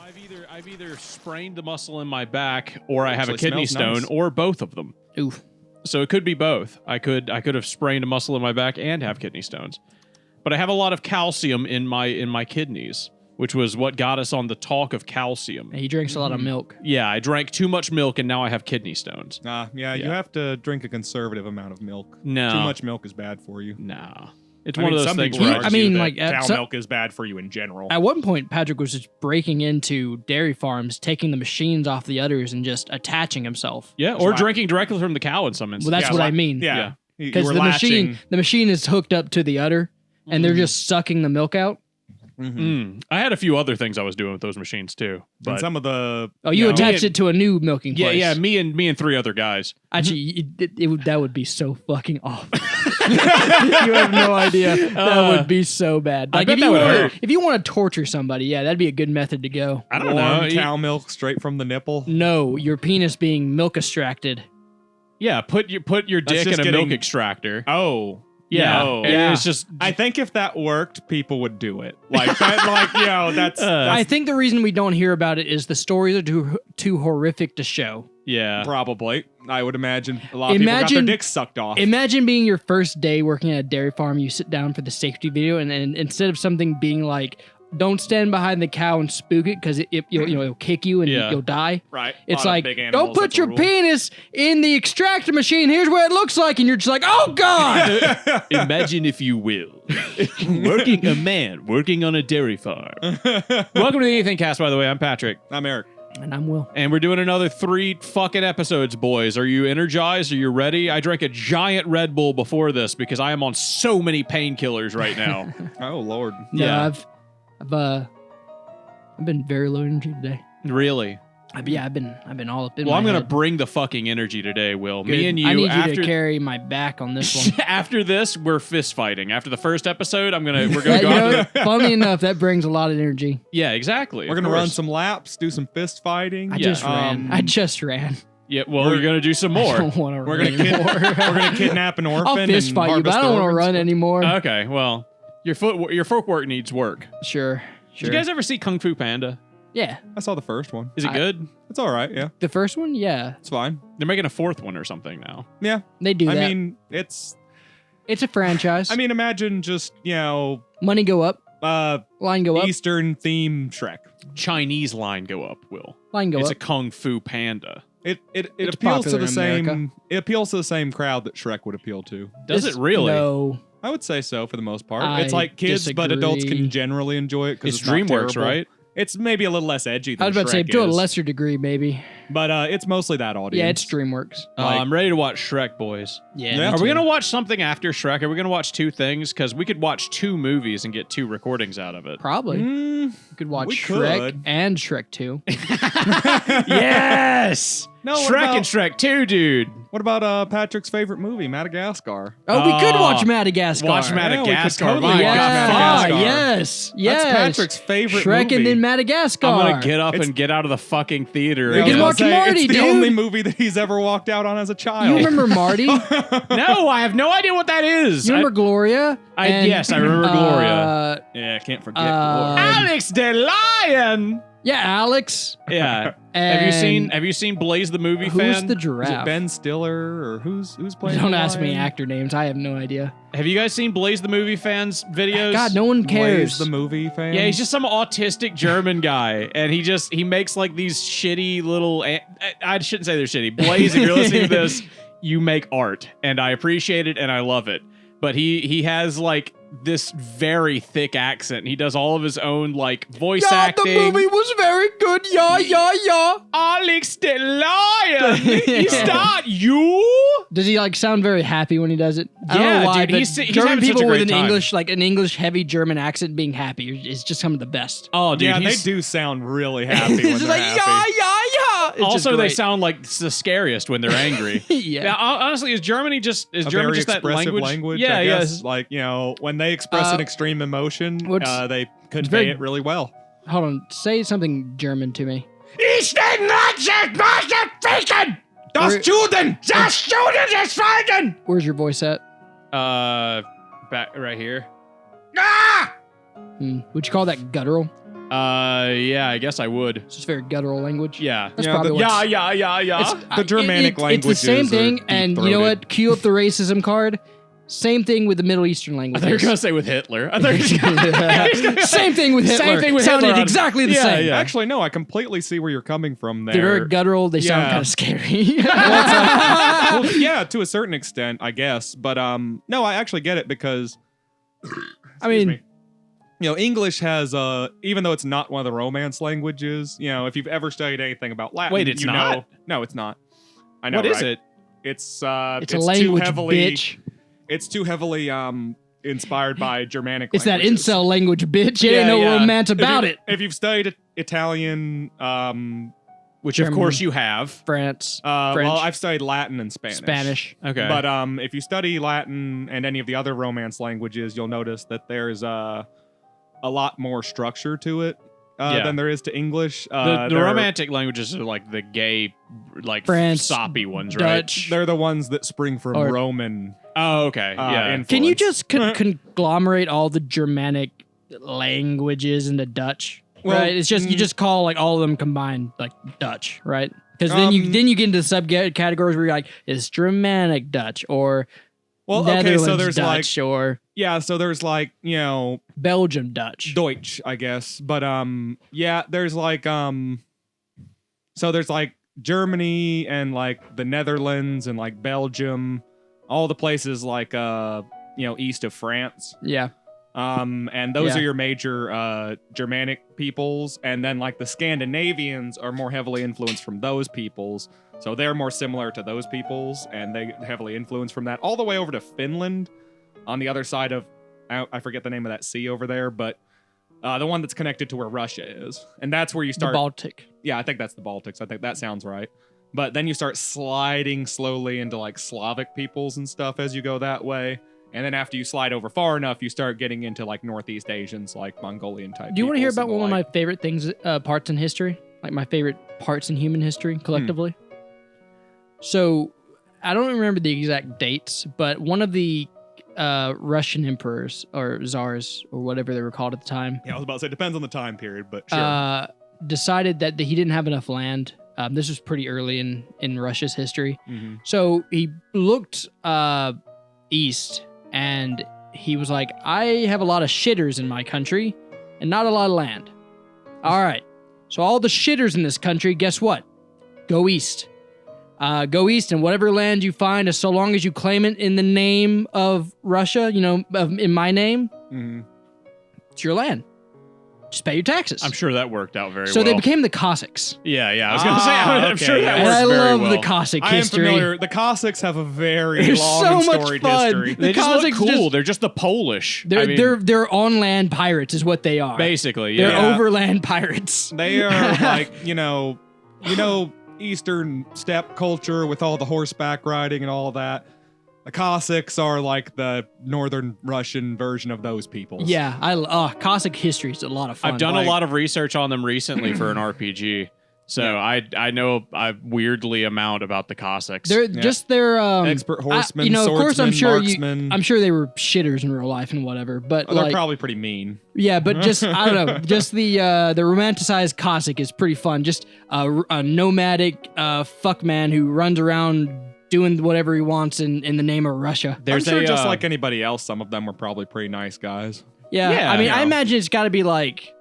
I've either sprained the muscle in my back, or I have a kidney smells stone, nice. or both of them. Oof. So it could be both. I could have sprained a muscle in my back and have kidney stones. But I have a lot of calcium in my kidneys, which was what got us on the talk of calcium. He drinks a lot of milk. Yeah, I drank too much milk and now I have kidney stones. Yeah, you have to drink a conservative amount of milk. No. Too much milk is bad for you. Nah. It's I one mean, of those some things people where argue I mean, that like, cow milk is bad for you in general. At one point, Patrick was just breaking into dairy farms, taking the machines off the udders and just attaching himself. Yeah, or drinking directly from the cow in some instances. Well, that's what I mean. Yeah. Because the machine is hooked up to the udder, and they're just sucking the milk out. I had a few other things I was doing with those machines too. But And some of the... Oh, you attached it to a new milking place. yeah, me and three other guys. Actually, that would be so fucking awful. You have no idea. That would be so bad. I Like bet that would hurt. If you want to torture somebody, yeah, that'd be a good method to go. I don't know. Warm cow milk straight from the nipple. No, your penis being milk extracted. Yeah, put your dick just in a milk getting- extractor. Oh. Yeah, No. and it's just I think if that worked, people would do it. Like, that's... I think the reason we don't hear about it is the stories are too horrific to show. yeah. Probably. I would imagine a lot of people got their dicks sucked off. Imagine being your first day working at a dairy farm. You sit down for the safety video, and instead of something being like, "Don't stand behind the cow and spook it because it'll kick you and you'll die." Right. It's A lot of like, big "Don't animals, put that's a your rule. penis in the extractor machine. Here's what it looks like," and you're just like, "Oh God!" Imagine, if you will, a man working on a dairy farm. Welcome to the AnythingCast, by the way. I'm Patrick. I'm Eric. And I'm Will. And we're doing another 3 fucking episodes, boys. Are you energized? Are you ready? I drank a giant Red Bull before this because I am on so many painkillers right now. Oh, Lord. No, Yeah. I've been very low energy today. Really? I've been all up in Well, my I'm going to head. bring the fucking energy today, Will. Good. Me and you, I need after, you to carry my back on this one. after this, we're fist fighting. After the first episode, we're going to go out to Funny enough, that brings a lot of energy. Yeah, exactly. We're going to run some laps, do some fist fighting. I just ran. Yeah, well, we're going to do some I more. don't want to We're run going anymore. to kidnap an orphan. I'll fist and fight you, but I don't want to run anymore. Okay, well, your footwork needs work. Sure. Did you guys ever see Kung Fu Panda? Yeah. I saw the first one. Is it good? It's all right, yeah. The first one? Yeah. It's fine. They're making a 4th one or something now. Yeah. They do that. I mean, it's a franchise. I mean, imagine just, money go up, line go up, Eastern theme Shrek. Chinese line go up, Will. line go It's up. a Kung Fu Panda. It It's appeals to popular the in same America. it appeals to the same crowd that Shrek would appeal to. Does it really? No. I would say so for the most part. I It's like kids, but adults disagree. can generally enjoy it because It's DreamWorks, right? It's maybe a little less edgy than I was about to say, Shrek to a is, lesser degree, maybe. but it's mostly that audience. Yeah, it's DreamWorks. I'm ready to watch Shrek, boys. Yeah. Yeah. me Are we too. going to watch something after Shrek? Are we going to watch 2 things? Because we could watch 2 movies and get 2 recordings out of it. Probably. Mm, You could watch we Shrek could. and Shrek 2. Yes! No, what Shrek about- and Shrek 2, dude. What about Patrick's favorite movie, Madagascar? Oh, we could Oh, watch Madagascar. Watch we could Madagascar. totally My watch God. Madagascar. Yes. Yes. That's Patrick's favorite Shrek movie. and then Madagascar. I'm going to get up It's- and get out of the fucking theater. I was can gonna watch say, Marty, it's the dude. only movie that he's ever walked out on as a child. You remember Marty? you No, I have no idea what that is. remember Gloria? Yes, I remember Gloria. Yeah, I can't forget. Alex the Lion. Yeah, Alex. Yeah. And Have you seen Blaze the movie? Who's fan? the Is giraffe? it Ben Stiller or who's playing? Don't the ask me lion? actor names. I have no idea. Have you guys seen Blaze the movie fans videos? God, no one cares. Blaze the movie fan. Yeah, he's just some autistic German guy, and he makes like these shitty little. I shouldn't say they're shitty. Blaze, if you're listening to this, you make art, and I appreciate it and I love it. But he has like this very thick accent. He does all of his own like voice acting. the movie was very good. Yeah. Alex the Lion, is that you? Does he like sound very happy when he does it? I don't Yeah, know why, dude, but he's German having such a people with great an time. English heavy German accent being happy is just some of the best. Oh, dude, Yeah, they he's- do sound really happy when It's just they're like happy. yeah. It's just Also, they great. sound like the scariest when they're angry. Yeah. Now, honestly, is German A just that very expressive language? Yeah, Yeah, I yeah. guess. Like, when they express an extreme emotion, they convey very- it really well. Hold on, say something German to me. Ich den Nazi ficken! Das Juden! Das Juden ist Feigen! Where's your voice at? Back right here. Would you call that guttural? Yeah, I guess I would. It's just very guttural language. Yeah. That's probably what's... The Germanic languages It's the same thing, are and you know what? Cue up the racism card. Same thing with the Middle Eastern I languages. thought you were gonna say with Hitler. I thought you were gonna Same thing with Hitler. Same thing with Sounded Hitler. exactly the Yeah, same. yeah. Actually, no, I completely see where you're coming from there. They're very guttural. They sound Yeah. kind of scary. Well, yeah, to a certain extent, I guess. But no, I actually get it because I mean, me. You know, English has even though it's not one of the Romance languages, you know, if you've ever studied anything about Latin, Wait, it's you not? know, no, it's not. I know. What is right? it? It's it's a too language, heavily, bitch. It's too heavily inspired by Germanic It's that languages. incel language, bitch. It Yeah, ain't no yeah. romance about if you, it. If you've studied Italian, Which German. of course you have. France, well, French. I've studied Latin and Spanish. Okay. But if you study Latin and any of the other Romance languages, you'll notice that there's a lot more structure to it than there is to English. the they're- romantic languages are like the gay, like France, soppy ones, right? Dutch. They're the ones that spring from Or- Roman. Oh, okay. Yeah. influence. Can you just conglomerate all the Germanic languages into Dutch? Well, right? It's just you just call like all of them combined like Dutch, right? Because then you get into subcategories where you're like, it's Germanic Dutch or Well, Netherlands okay, so there's Dutch or there's like, you know, Belgium Dutch. Deutsch, I guess. But there's like so there's like Germany and like the Netherlands and like Belgium, all the places like east of France. Yeah. And those Yeah. are your major Germanic peoples, and then like the Scandinavians are more heavily influenced from those peoples. So they're more similar to those peoples, and they heavily influenced from that all the way over to Finland on the other side of I forget the name of that sea over there, but the one that's connected to where Russia is. And that's where you The start Baltic. Yeah, I think that's the Baltics. I think that sounds right. But then you start sliding slowly into like Slavic peoples and stuff as you go that way. And then after you slide over far enough, you start getting into like Northeast Asians, like Mongolian type. Do you want to hear peoples about and one the of like. my favorite things, parts in history? Like my favorite parts in human history collectively? So I don't remember the exact dates, but one of the Russian emperors or czars or whatever they were called at the time Yeah, I was about to say, depends on the time period, but sure. decided that he didn't have enough land. This was pretty early in Russia's history. Mhm. So he looked east and he was like, I have a lot of shitters in my country and not a lot of land. All right. So all the shitters in this country, guess what? Go east. Go east, and whatever land you find, as so long as you claim it in the name of Russia, in my name, Mhm. it's your land. Just pay your taxes. I'm sure that worked out very so well. they became the Cossacks. Yeah. I was gonna say. I'm okay, sure that yeah. And worked I very love well. the Cossack I am history. familiar. The Cossacks have a very They're long so and much storied fun. history. They just look Cossacks cool. just- They're just the Polish. They're I mean, they're on land pirates, is what they are. basically. They're Yeah. overland pirates. They are like, Eastern steppe culture with all the horseback riding and all that. The Cossacks are like the northern Russian version of those peoples. Yeah, Cossack history is a lot of fun. I've done Like- a lot of research on them recently for an RPG. So I know a weirdly amount about the Cossacks. They're just their Expert horsemen, of course, swordsmen, I'm sure marksmen. I'm sure they were shitters in real life and whatever, but They're like, probably pretty mean. yeah, but just I don't know, just the romanticized Cossack is pretty fun. Just a nomadic fuck man who runs around doing whatever he wants in the name of Russia. There's I'm sure a, just like anybody else, some of them were probably pretty nice guys. Yeah, Yeah, I mean, yeah. I imagine it's got to be like.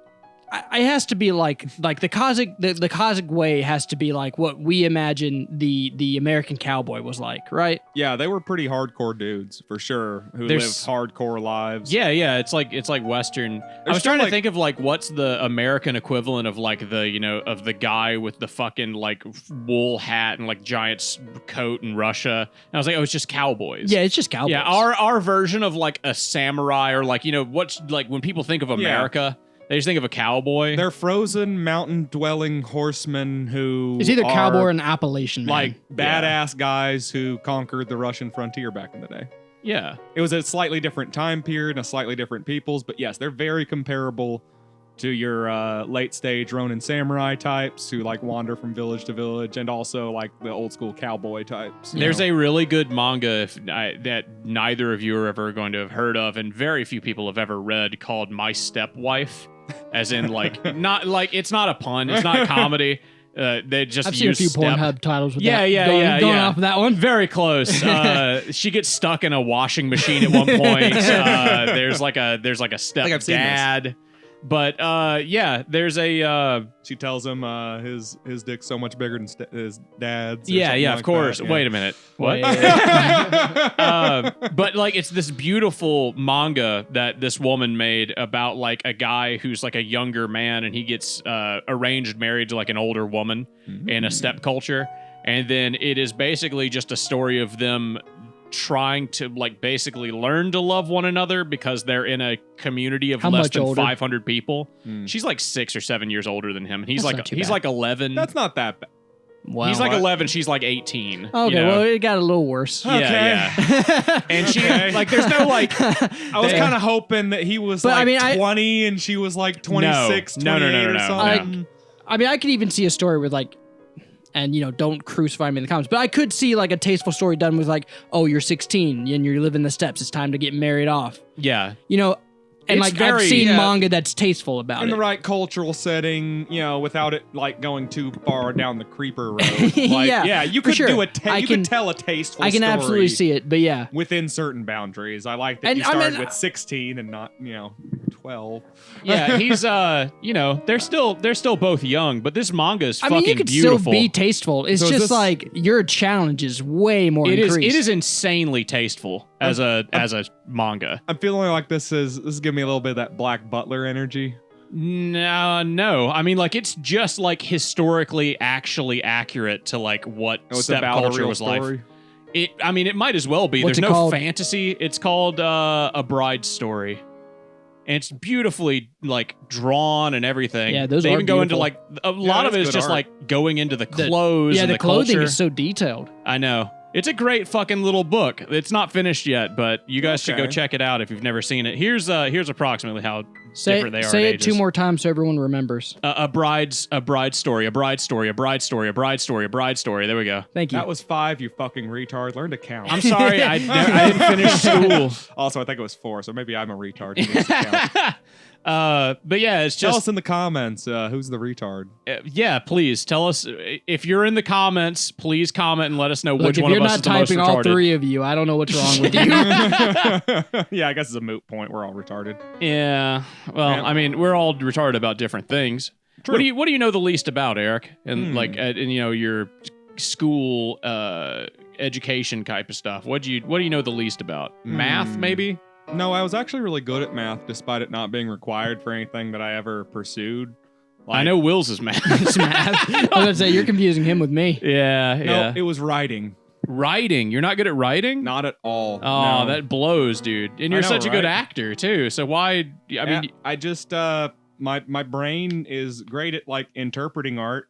It has to be like the Cossack the Cossack way has to be like what we imagine the American cowboy was like, right? Yeah, they were pretty hardcore dudes for sure who There's- lived hardcore lives. Yeah, it's like Western. I was still, trying to like- think of like what's the American equivalent of like the of the guy with the fucking like wool hat and like giant coat in Russia. And I was like, oh, it's just cowboys. Yeah, it's just cowboys. Yeah, our version of like a samurai or like what's like when people think of America, they just think of a cowboy. They're frozen mountain-dwelling horsemen who it's either are cowboy or an Appalachian man. like badass guys who conquered the Russian frontier back in the day. Yeah. It was a slightly different time period, and a slightly different peoples, but yes, they're very comparable to your late stage Ronin samurai types who like wander from village to village, and also like the old school cowboy types. There's a really good manga that neither of you are ever going to have heard of, and very few people have ever read, called My Stepwife. as in like not like it's not a pun, it's not comedy. They just I've seen a use few step. Pornhub titles with Yeah, that. yeah, going yeah. off of that one. Very close. She gets stuck in a washing machine at one point. There's like a step I've seen this. dad. But yeah, there's a She tells him his dick's so much bigger than his dad's. or yeah, something yeah, like of course. that, yeah. Wait a minute. What? Wait. But like it's this beautiful manga that this woman made about like a guy who's like a younger man and he gets arranged married to like an older woman in a step culture, and then it is basically just a story of them trying to like basically learn to love one another because they're in a community of How less much than older? 500 people. Mm. She's like 6 or 7 years older than him. He's That's not too he's bad. like 11. That's not that bad. Wow. He's like What? 11. She's like 18. Okay, you know? well, it got a little worse. Yeah, yeah. And she like there's no like I was kind of hoping that he was But, like I mean, I- 20 and she was like 26, No, 28 or no. something. I mean, I could even see a story with like, and don't crucify me in the comments, but I could see like a tasteful story done with like, oh, you're 16 and you're living the steps. It's time to get married off. yeah. And It's like very- I've seen yeah. manga that's tasteful about In it. the right cultural setting, without it like going too far down the creeper road. Like, Yeah, you for could sure. do I you can- could tell a tasteful I can story absolutely see it, but yeah. within certain boundaries. I like that And, you I started mean, with 16 and not 12. Yeah, he's they're still both young, but this manga is I fucking mean, you could beautiful. still be tasteful. It's So is just this- like your challenge is way more It is increased. insanely tasteful as a manga. I'm feeling like this is giving me a little bit of that Black Butler energy. No. I mean, like it's just like historically actually accurate to like what Oh, it's step about a culture real was like. story. It might as well be. What's There's it no called? fantasy. It's called A Bride's Story. And it's beautifully like drawn and everything. Yeah, those they are even go into beautiful. like a lot of that's it is good just art. like going into the clothes. yeah, and the clothing culture. is so detailed. I know. It's a great fucking little book. It's not finished yet, but you guys should go Okay. check it out if you've never seen it. Here's approximately how Say, different they are. say in it two ages. more times so everyone remembers. A bride's story. A bride story. A bride story. A bride story. A bride story. There we go. Thank you. That was 5, you fucking retard. Learn to count. I'm sorry, I didn't finish school. Also, I think it was 4, so maybe I'm a retard. Who needs to count. But yeah, it's Tell just us in the comments who's the retard. yeah. Please tell us if you're in the comments. Please comment and let us know Look, which if one you're of us not is the most typing all retarded. 3 of you, I don't know what's wrong with you. Yeah, I guess it's a moot point. We're all retarded. Yeah. Well, Yeah. I mean, we're all retarded about different things. True. What do you know the least about, Eric? And like, in your school education type of stuff. What do you know the least about? Math, maybe? No, I was actually really good at math, despite it not being required for anything that I ever pursued. I know Will's is math. It's math. I was going to say, you're confusing him with me. Yeah, No, yeah. it was writing. Writing. You're not good at writing? Not at all. Oh, no. that blows, dude. And you're know, such a good right? actor too. So why? I mean, I just my brain is great at like interpreting art.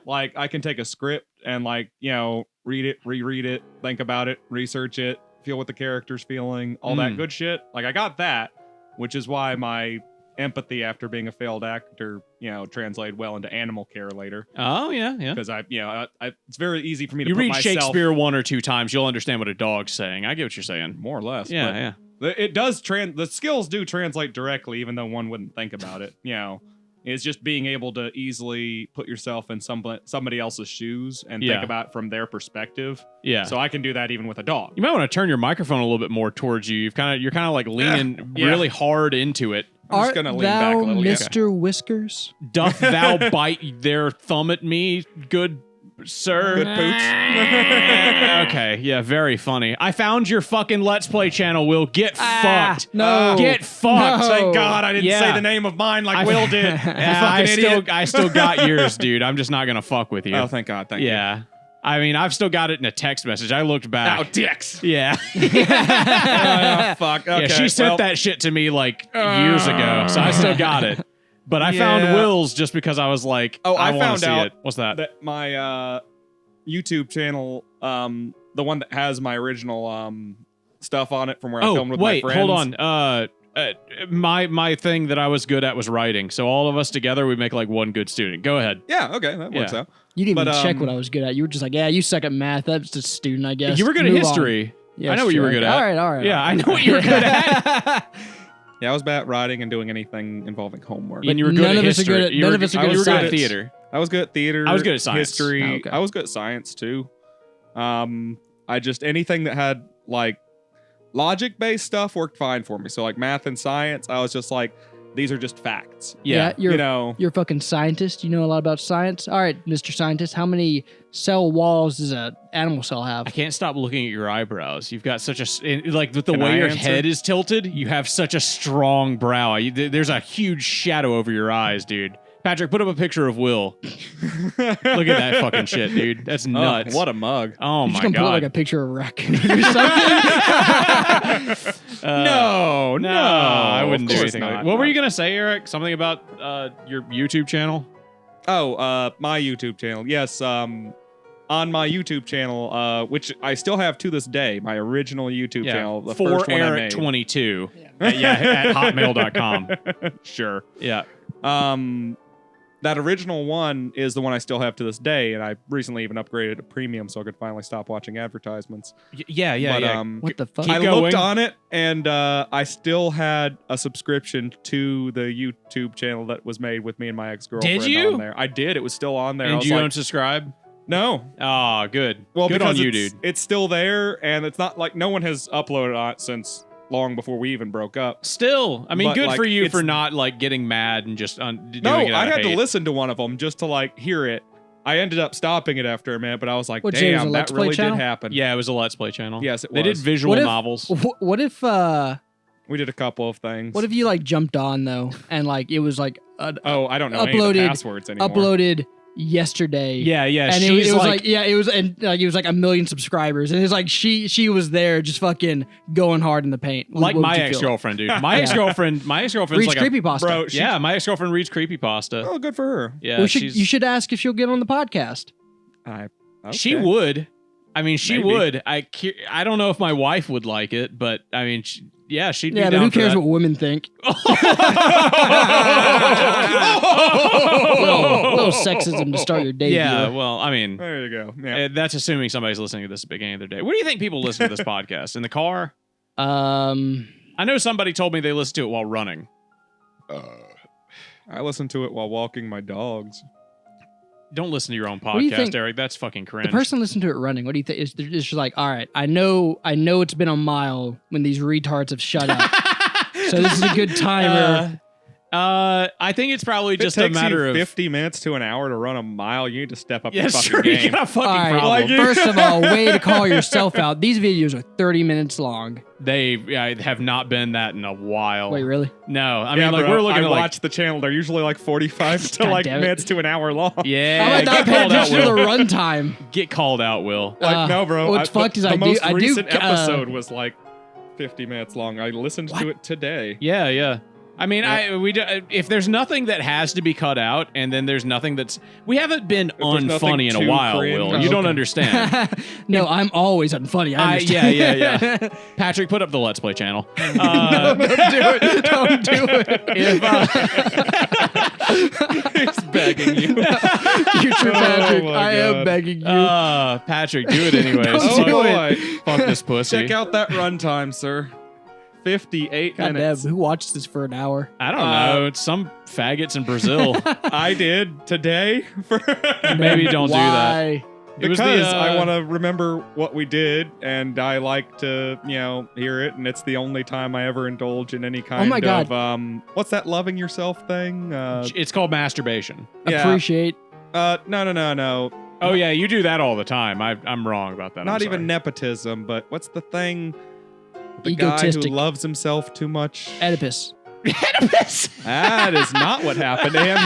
Like I can take a script and like read it, reread it, think about it, research it, feel what the character's feeling, all that good shit. Like I got that, which is why my empathy after being a failed actor, translated well into animal care later. oh yeah. Because it's very easy for me to You put read myself, Shakespeare 1 or 2 times, you'll understand what a dog's saying. I get what you're saying. more or less. Yeah, but yeah. It does the skills do translate directly, even though one wouldn't think about it. It's just being able to easily put yourself in somebody else's shoes and Yeah. think about it from their perspective. Yeah. So I can do that even with a dog. You might want to turn your microphone a little bit more towards you. You're kind of like leaning Yeah. really hard into it. I'm just Art gonna lean thou back a little. Yeah. Mr. Whiskers? Doth thou bite their thumb at me, good sir? Good pooch. Okay, yeah, very funny. I found your fucking Let's Play channel, Will. Get fucked. No. Get fucked. No. Thank God I didn't Yeah. say the name of mine like Will did. You I fucking idiot. still got yours, dude. I'm just not gonna fuck with you. Oh, thank God. Thank you. yeah. I mean, I've still got it in a text message. I looked back. Oh, dicks. Yeah. Oh, fuck. Okay. Yeah, she sent well, that shit to me like years ago, so I still got it. But I found Yeah. Will's just because I was like, Oh, I wanna found see out it. What's that? that my YouTube channel, the one that has my original stuff on it from where I Oh, filmed with wait, my friends. hold on. My thing that I was good at was writing. So all of us together, we make like one good student. Go ahead. Yeah, okay, that works Yeah. out. You didn't even But, check what I was good at. You were just like, yeah, you suck at math. That's just a student, I guess. You were good at Move on. history. Yeah, I know what you were sure. good at. All right. Yeah, I know what you were good at. Yeah, I was bad at writing and doing anything involving homework. And you were good none at of us are history. good at- You none were of us are good- good you at were good at science. theater. I was good at theater. I was good at science. History. Oh, okay. I was good at science too. I just anything that had like logic-based stuff worked fine for me. So like math and science, I was just like, these are just facts. Yeah. you're You know, you're a fucking scientist. You know a lot about science. All right, Mr. Scientist, how many cell walls does an animal cell have? I can't stop looking at your eyebrows. You've got such like with the Can way I your answer? head is tilted, you have such a strong brow. There's a huge shadow over your eyes, dude. Patrick, put up a picture of Will. Look at that fucking shit, dude. That's nuts. what a mug. Oh You're my just gonna put god. like a picture of a raccoon or something. No, I wouldn't do course anything like not. that. What were you gonna say, Eric? Something about your YouTube channel? Oh, my YouTube channel. Yes, on my YouTube channel, which I still have to this day, my original YouTube channel, the for first one I Eric made. 22. At hotmail.com. Sure. Yeah. That original one is the one I still have to this day, and I recently even upgraded to premium so I could finally stop watching advertisements. Yeah. But, What the fuck? Keep I going. looked on it, and I still had a subscription to the YouTube channel that was made with me and my ex-girlfriend. Did you? On there. I did. It was still on there. I And was you like, unsubscribe? no. Oh, good. Well, good on because you, it's, dude. It's still there, and it's not like no one has uploaded on it since long before we even broke up. Still, I mean, But, good like, for you it's- for not like getting mad and just doing No, it out I of had to hate. listen to one of them just to like hear it. I ended up stopping it after a minute, but I was like, What, Jay, was it damn, a that Let's Play really channel? did happen. Yeah, it was a Let's Play channel. Yes, it They did was. visual What if- novels. What if We did a couple of things. what if you like jumped on though and like it was like Oh, I don't know any of the passwords anymore. uploaded yesterday? Yeah, And she's it was like yeah, it was and like it was like 1 million subscribers, and it's like she was there just fucking going hard in the paint. like What would my you feel? ex-girlfriend, dude. My ex-girlfriend's Reads like creepypasta. Bro, yeah, my ex-girlfriend reads creepypasta. Oh, good for her. Yeah, You should ask if she'll get on the podcast. She Okay. would. I mean, she Maybe. would. I don't know if my wife would like it, but I mean, she'd be Yeah, down but who for cares that. what women think? Oh. little sexism to start your day. Yeah, viewer. well, I mean, There you go. Yeah. that's assuming somebody's listening to this at the beginning of their day. Where do you think people listen to this podcast? In the car? I know somebody told me they listen to it while running. I listen to it while walking my dogs. Don't listen to your own do you podcast, think- Eric. That's fucking cringe. the person listening to it running. What do you think? Is they're just like, all right, I know it's been a mile when these retards have shut up, so this is a good timer. I think it's probably If it just a takes matter you of 50 minutes to an hour to run a mile, you need to step up your Yes, fucking sure. You game. got a fucking All right, problem. first of all, way to call yourself out. These videos are 30 minutes long. They have not been that in a while. Wait, really? No, I Yeah, mean, like bro, we're looking I at like watch the channel. They're usually like 45 to God like damn it. minutes to an hour long. yeah, I'm not get paying called out, attention to the Will. runtime. Get called out, Will. Like, no, bro. What's fucked is the I do- most I do, recent uh, episode was like 50 minutes long. I listened to it today. Yeah. I mean, Yeah. if there's nothing that has to be cut out, and then there's nothing that's we haven't been there's nothing unfunny in a too while, cringe. Will. Oh, You don't okay. understand. No, I'm always unfunny. I Yeah. understand. Patrick, put up the Let's Play channel. Don't do it. Don't do it. If, He's begging you. Future Patrick, my I am God. begging you. Patrick, do it anyways. Don't Oh do boy. Fuck this pussy. Check out that runtime, sir. 58 God damn, minutes. who watched this for an hour? I don't know. It's some faggots in Brazil. I did today. Maybe don't do that. Why? It was Because the, I want to remember what we did, and I like to, hear it, and it's the only time I ever indulge in any kind my God. of, what's that loving yourself thing? It's called masturbation. Yeah. Appreciate. No. Oh yeah, you do that all the time. I'm wrong about that. Not I'm even sorry. nepotism, but what's the thing? The guy who Egotistic. loves himself too much. Oedipus. That is not what happened to him.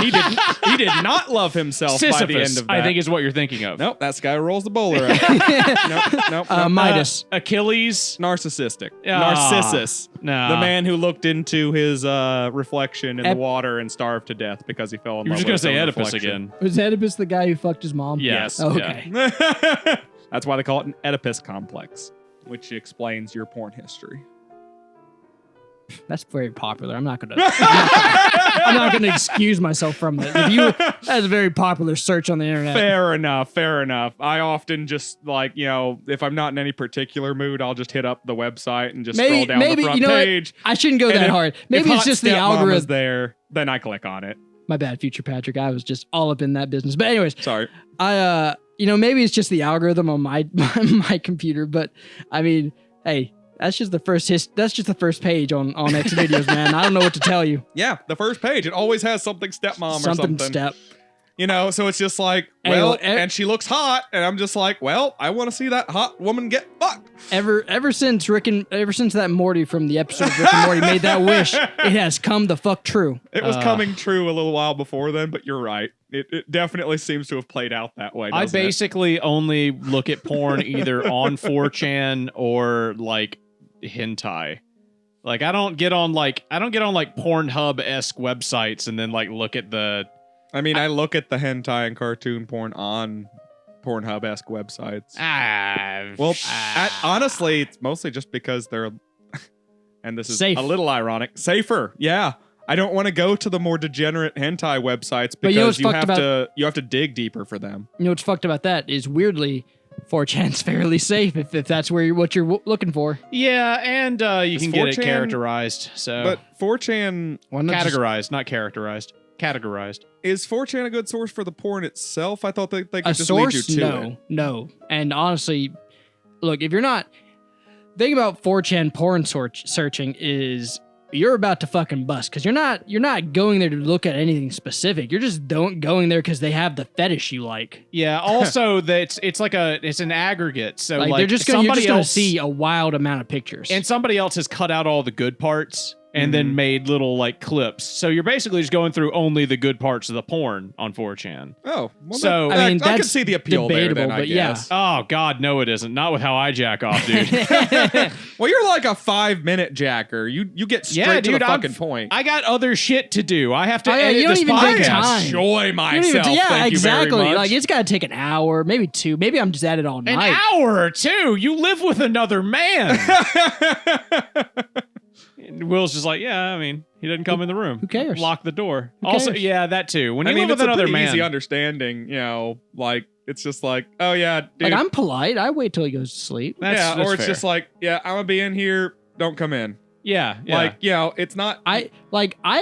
He did not love himself by the Sisyphus, end of that. I think is what you're thinking of. Nope, that's the guy who rolls the bowler out. Nope. Midas. Achilles. Narcissistic. Ah. Narcissus. No. The man who looked into his reflection in Ep- the water and starved to death because he fell in You were love just gonna with his say own Oedipus reflection. again. Was Oedipus the guy who fucked his mom? Yes. Oh, yeah. okay. That's why they call it an Oedipus complex, which explains your porn history. That's very popular. I'm not gonna excuse myself from that. That's a very popular search on the internet. Fair enough. I often just like, if I'm not in any particular mood, I'll just hit up the website and just scroll down the front page. I shouldn't go And that if- hard. if Maybe it's Hot just the Stepmom is algorithm. there, then I click on it. My bad, future Patrick. I was just all up in that business. But anyways, Sorry. Maybe it's just the algorithm on my my computer. But I mean, hey, that's just the first page on X videos, man. I don't know what to tell you. Yeah, the first page. It always has something stepmom or something. Step. So it's just like, Well, and she looks hot, and I'm just like, well, I want to see that hot woman get fucked. Ever since that Morty from the episode of Rick and Morty made that wish, it has come the fuck true. It was coming true a little while before then, but you're right. It definitely seems to have played out that way. I doesn't it? basically only look at porn either on 4chan or like hentai. Like I don't get on like Pornhub-esque websites and then like look at the. I look at the hentai and cartoon porn on Pornhub-esque websites. Honestly, it's mostly just because they're, and this is Safe. a little ironic, safer. Yeah. I don't want to go to the more degenerate hentai websites But you know because what's you have to dig deeper for them. You know what's fucked about that is weirdly 4chan's fairly safe if that's what you're looking for. Yeah, and you Is can get it 4chan characterized. So But 4chan categorized, not characterized. Categorized. is 4chan a good source for the porn itself? I thought they could A just source? lead you to it. No. And honestly, look, if you're not, the thing about 4chan porn searching is you're about to fucking bust because you're not going there to look at anything specific. You're just going there because they have the fetish you like. Yeah. Also, it's an aggregate. So Like, like you're just gonna else see a wild amount of pictures. and somebody else has cut out all the good parts and then made little like clips. So you're basically just going through only the good parts of the porn on 4chan. Oh, well, So- I mean, can that's see the appeal debatable, there. Then, I but yeah. guess. Oh God, no, it isn't. Not with how I jack off, dude. Well, you're like a 5-minute jacker. You get straight Yeah, to dude, the fucking point. I got other shit to do. I have to Oh, yeah, edit you don't this even take podcast. time. Enjoy You don't myself. even- yeah, Thank exactly. You very much. Like it's gotta take an hour, maybe 2. Maybe I'm just at it all An night. hour or two. You live with another man. And Will's just like, yeah, he doesn't come in the room. Who cares? Lock the door. Who Also, cares? yeah, that too. When you live it's with another a pretty man. easy understanding. Like it's just like, oh yeah, dude. Like I'm polite. I wait till he goes to sleep. That's or it's fair. just like, yeah, I'm gonna be in here. Don't come in. yeah. Like, it's not. I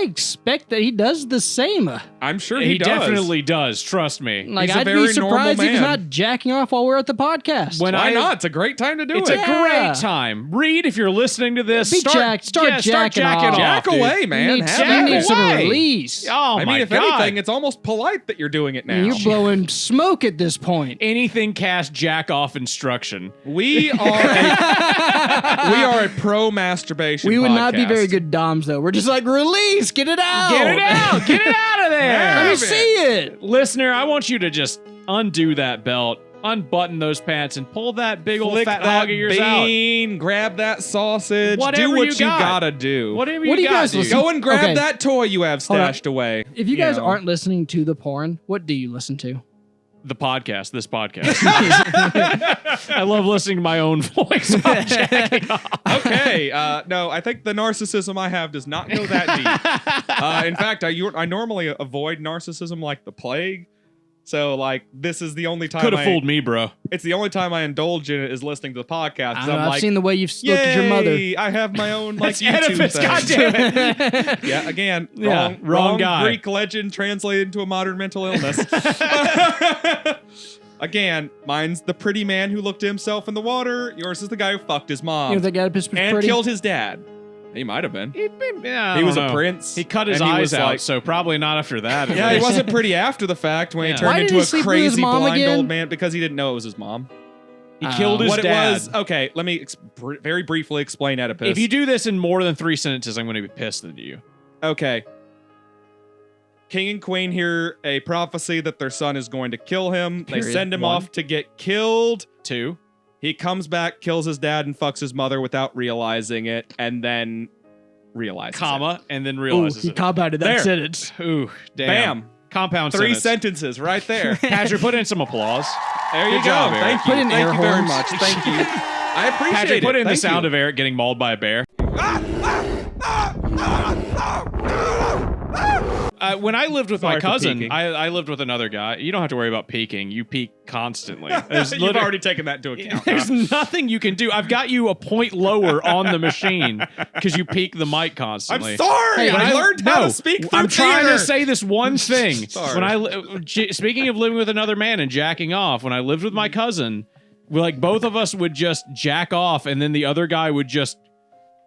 expect that he does the same. I'm sure He he does. definitely does. Trust me. Like He's a I'd very be normal surprised if he's man. not jacking off while we're at the podcast. When Why I- not? It's a great time to do It's it. a Yeah. great time. Reed, if you're listening to this, Be start start jacking off. Jack dude. away, man. you need, Have you at need it. some away. release. Oh I my mean, if God. anything, it's almost polite that you're doing it now. You're blowing smoke at this point. AnythingCast jack off instruction. We are a pro masturbation. We would not be podcast. very good doms though. We're just like release, get it out, Get it out. Get it out of there. Let me Have see it. Listener, I want you to just undo that belt, unbutton those pants, and pull that big old Flick fat that hog of yours out. bean, grab that sausage, Whatever do what you you got. gotta do. Whatever What do you got, guys dude. listen- Go and grab Okay. that toy you have Hold on. stashed away. If you guys know. aren't listening to the porn, what do you listen to? The podcast, this podcast. I love listening to my own voice while jacking off. Okay, no, I think the narcissism I have does not go that deep. In fact, I normally avoid narcissism like the plague. So, like, this is the only time Could have fooled me, bro. It's the only time I indulge in it is listening to the podcast. 'cause I've I'm like, seen the way you've looked at your mother. "Yay, I have my own like That's YouTube Oedipus, thing. goddammit. Yeah, again, Yeah, wrong guy. Greek legend translated into a modern mental illness. Again, mine's the pretty man who looked at himself in the water. Yours is the guy who fucked his mom You know that guy was and pretty. killed his dad. He might have been. He was a prince. He cut his and he eyes was out, like- so probably not after that. at Yeah, he least. wasn't pretty after the fact when Yeah. he turned Why did into he a sleep with his crazy mom blind again? old man because he didn't know it was his mom. He killed his What dad. it was, okay, let me very briefly explain Oedipus. If you do this in more than 3 sentences, I'm going to be pissed at you. Okay. King and queen hear a prophecy that their son is going to kill him. They Period. send him 1. off to get killed. 2. He comes back, kills his dad, and fucks his mother without realizing it, and then realizes Comma, and then Ooh, realizes he it. compounded that There. sentence. Ooh, it. damn. Bam. Compound 3 sentence. sentences right there. Patrick, put in some applause. There you Good job, go. Eric. Thank you. Put in Thank air you very horns. much. Thank you. I appreciate Patrick, it. put in the Thank sound you. of Eric getting mauled by a bear. when I lived with my Sorry for cousin, peeking. I lived with another guy. You don't have to worry about peeking. You peek constantly. You've already taken that into account. There's nothing you can do. I've got you a point lower on the machine because you peek the mic constantly. I'm sorry. Hey, I learned how to speak through I'm trying theater. to say this one thing. Sorry. Speaking of living with another man and jacking off, when I lived with my cousin, both of us would just jack off, and then the other guy would just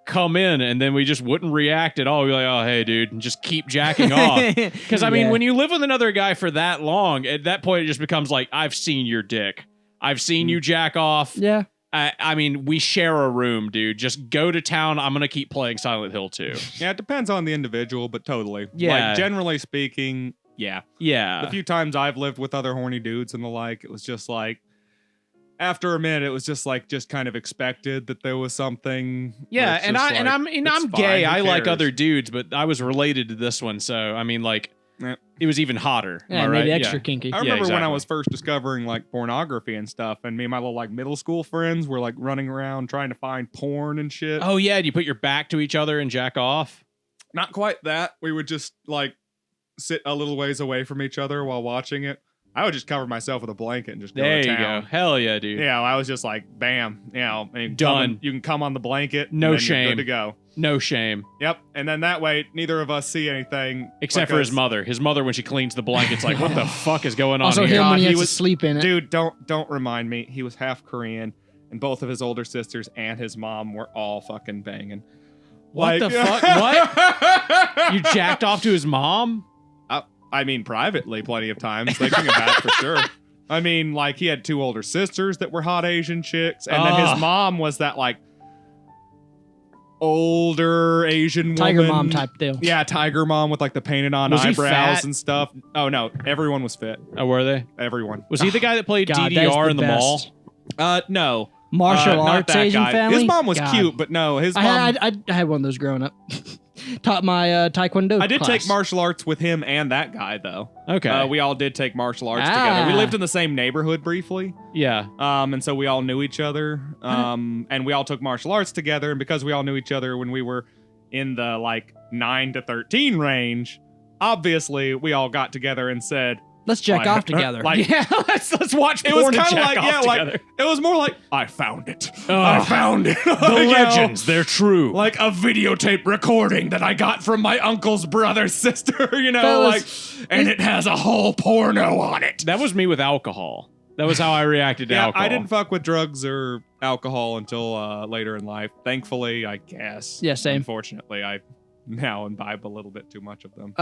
come in, and then we just wouldn't react at all. We'd be like, "Oh, hey, dude," and just keep jacking off. Because I mean, when you live with another guy for that long, at that point, it just becomes like, "I've seen your dick. I've seen you jack off." Yeah. I mean, we share a room, dude. Just go to town. I'm gonna keep playing Silent Hill 2. Yeah, it depends on the individual, but totally. Yeah. Like, generally speaking, yeah. Yeah. The few times I've lived with other horny dudes and the like, it was just like, after a minute, it was just kind of expected that there was something. Yeah, it's and just I'm it's gay. fine, I who like cares? other dudes, but I was related to this one, so I mean, like, Yeah. it was even hotter. Am Yeah, I maybe right? extra Yeah. kinky. I remember when I exactly. was first discovering like pornography and stuff, and me and my little like middle school friends were like running around trying to find porn and shit. Oh yeah, do you put your back to each other and jack off? Not quite that. We would just like sit a little ways away from each other while watching it. I would just cover myself with a blanket and just go There to you town. go. Hell yeah, dude. Yeah, I was just like, bam, and Done. You can come on the blanket. No and then you're shame. Good to go. No shame. Yep. And then that way, neither of us see anything Except for his mother. His mother, when she cleans the blanket's like, what the fuck is going on Also, here? him when he he has to was- sleep in it. Dude, don't remind me. He was half Korean, and both of his older sisters and his mom were all fucking banging. What the fuck? What? You jacked off to his mom? I mean, privately, plenty of times. Thinking about it for sure. I mean, like, he had two older sisters that were hot Asian chicks, and then Ugh. his mom was that, like, older Asian woman. Tiger mom type deal. Yeah, tiger mom with, like, the painted on Was he eyebrows fat? and stuff. Oh, no. Everyone was fit. Oh, were they? Everyone. Was he the guy that played God, that's DDR in the mall? best. No. Martial not arts that Asian guy. family. His mom was God. cute, but no, his mom. I had one of those growing up. Taught my taekwondo. I did class. take martial arts with him and that guy, though. Okay. We all did take martial arts Ah. together. We lived in the same neighborhood briefly. yeah. And so we all knew each other. And we all took martial arts together. And because we all knew each other when we were in the like 9 to 13 range, obviously we all got together and said, Let's jack Like- off together. like- Yeah, let's watch it porn was and kind of jack like, off yeah, together. like, it was more like, I found it. I Ugh. found it. The legends, they're true. Like a videotape recording that I got from my uncle's brother's sister, Fellas, like, and it has a whole porno on it. That was me with alcohol. That was how I reacted to Yeah, alcohol. I didn't fuck with drugs or alcohol until later in life. Thankfully, I guess. Yeah, same. Unfortunately, I now imbibe a little bit too much of them.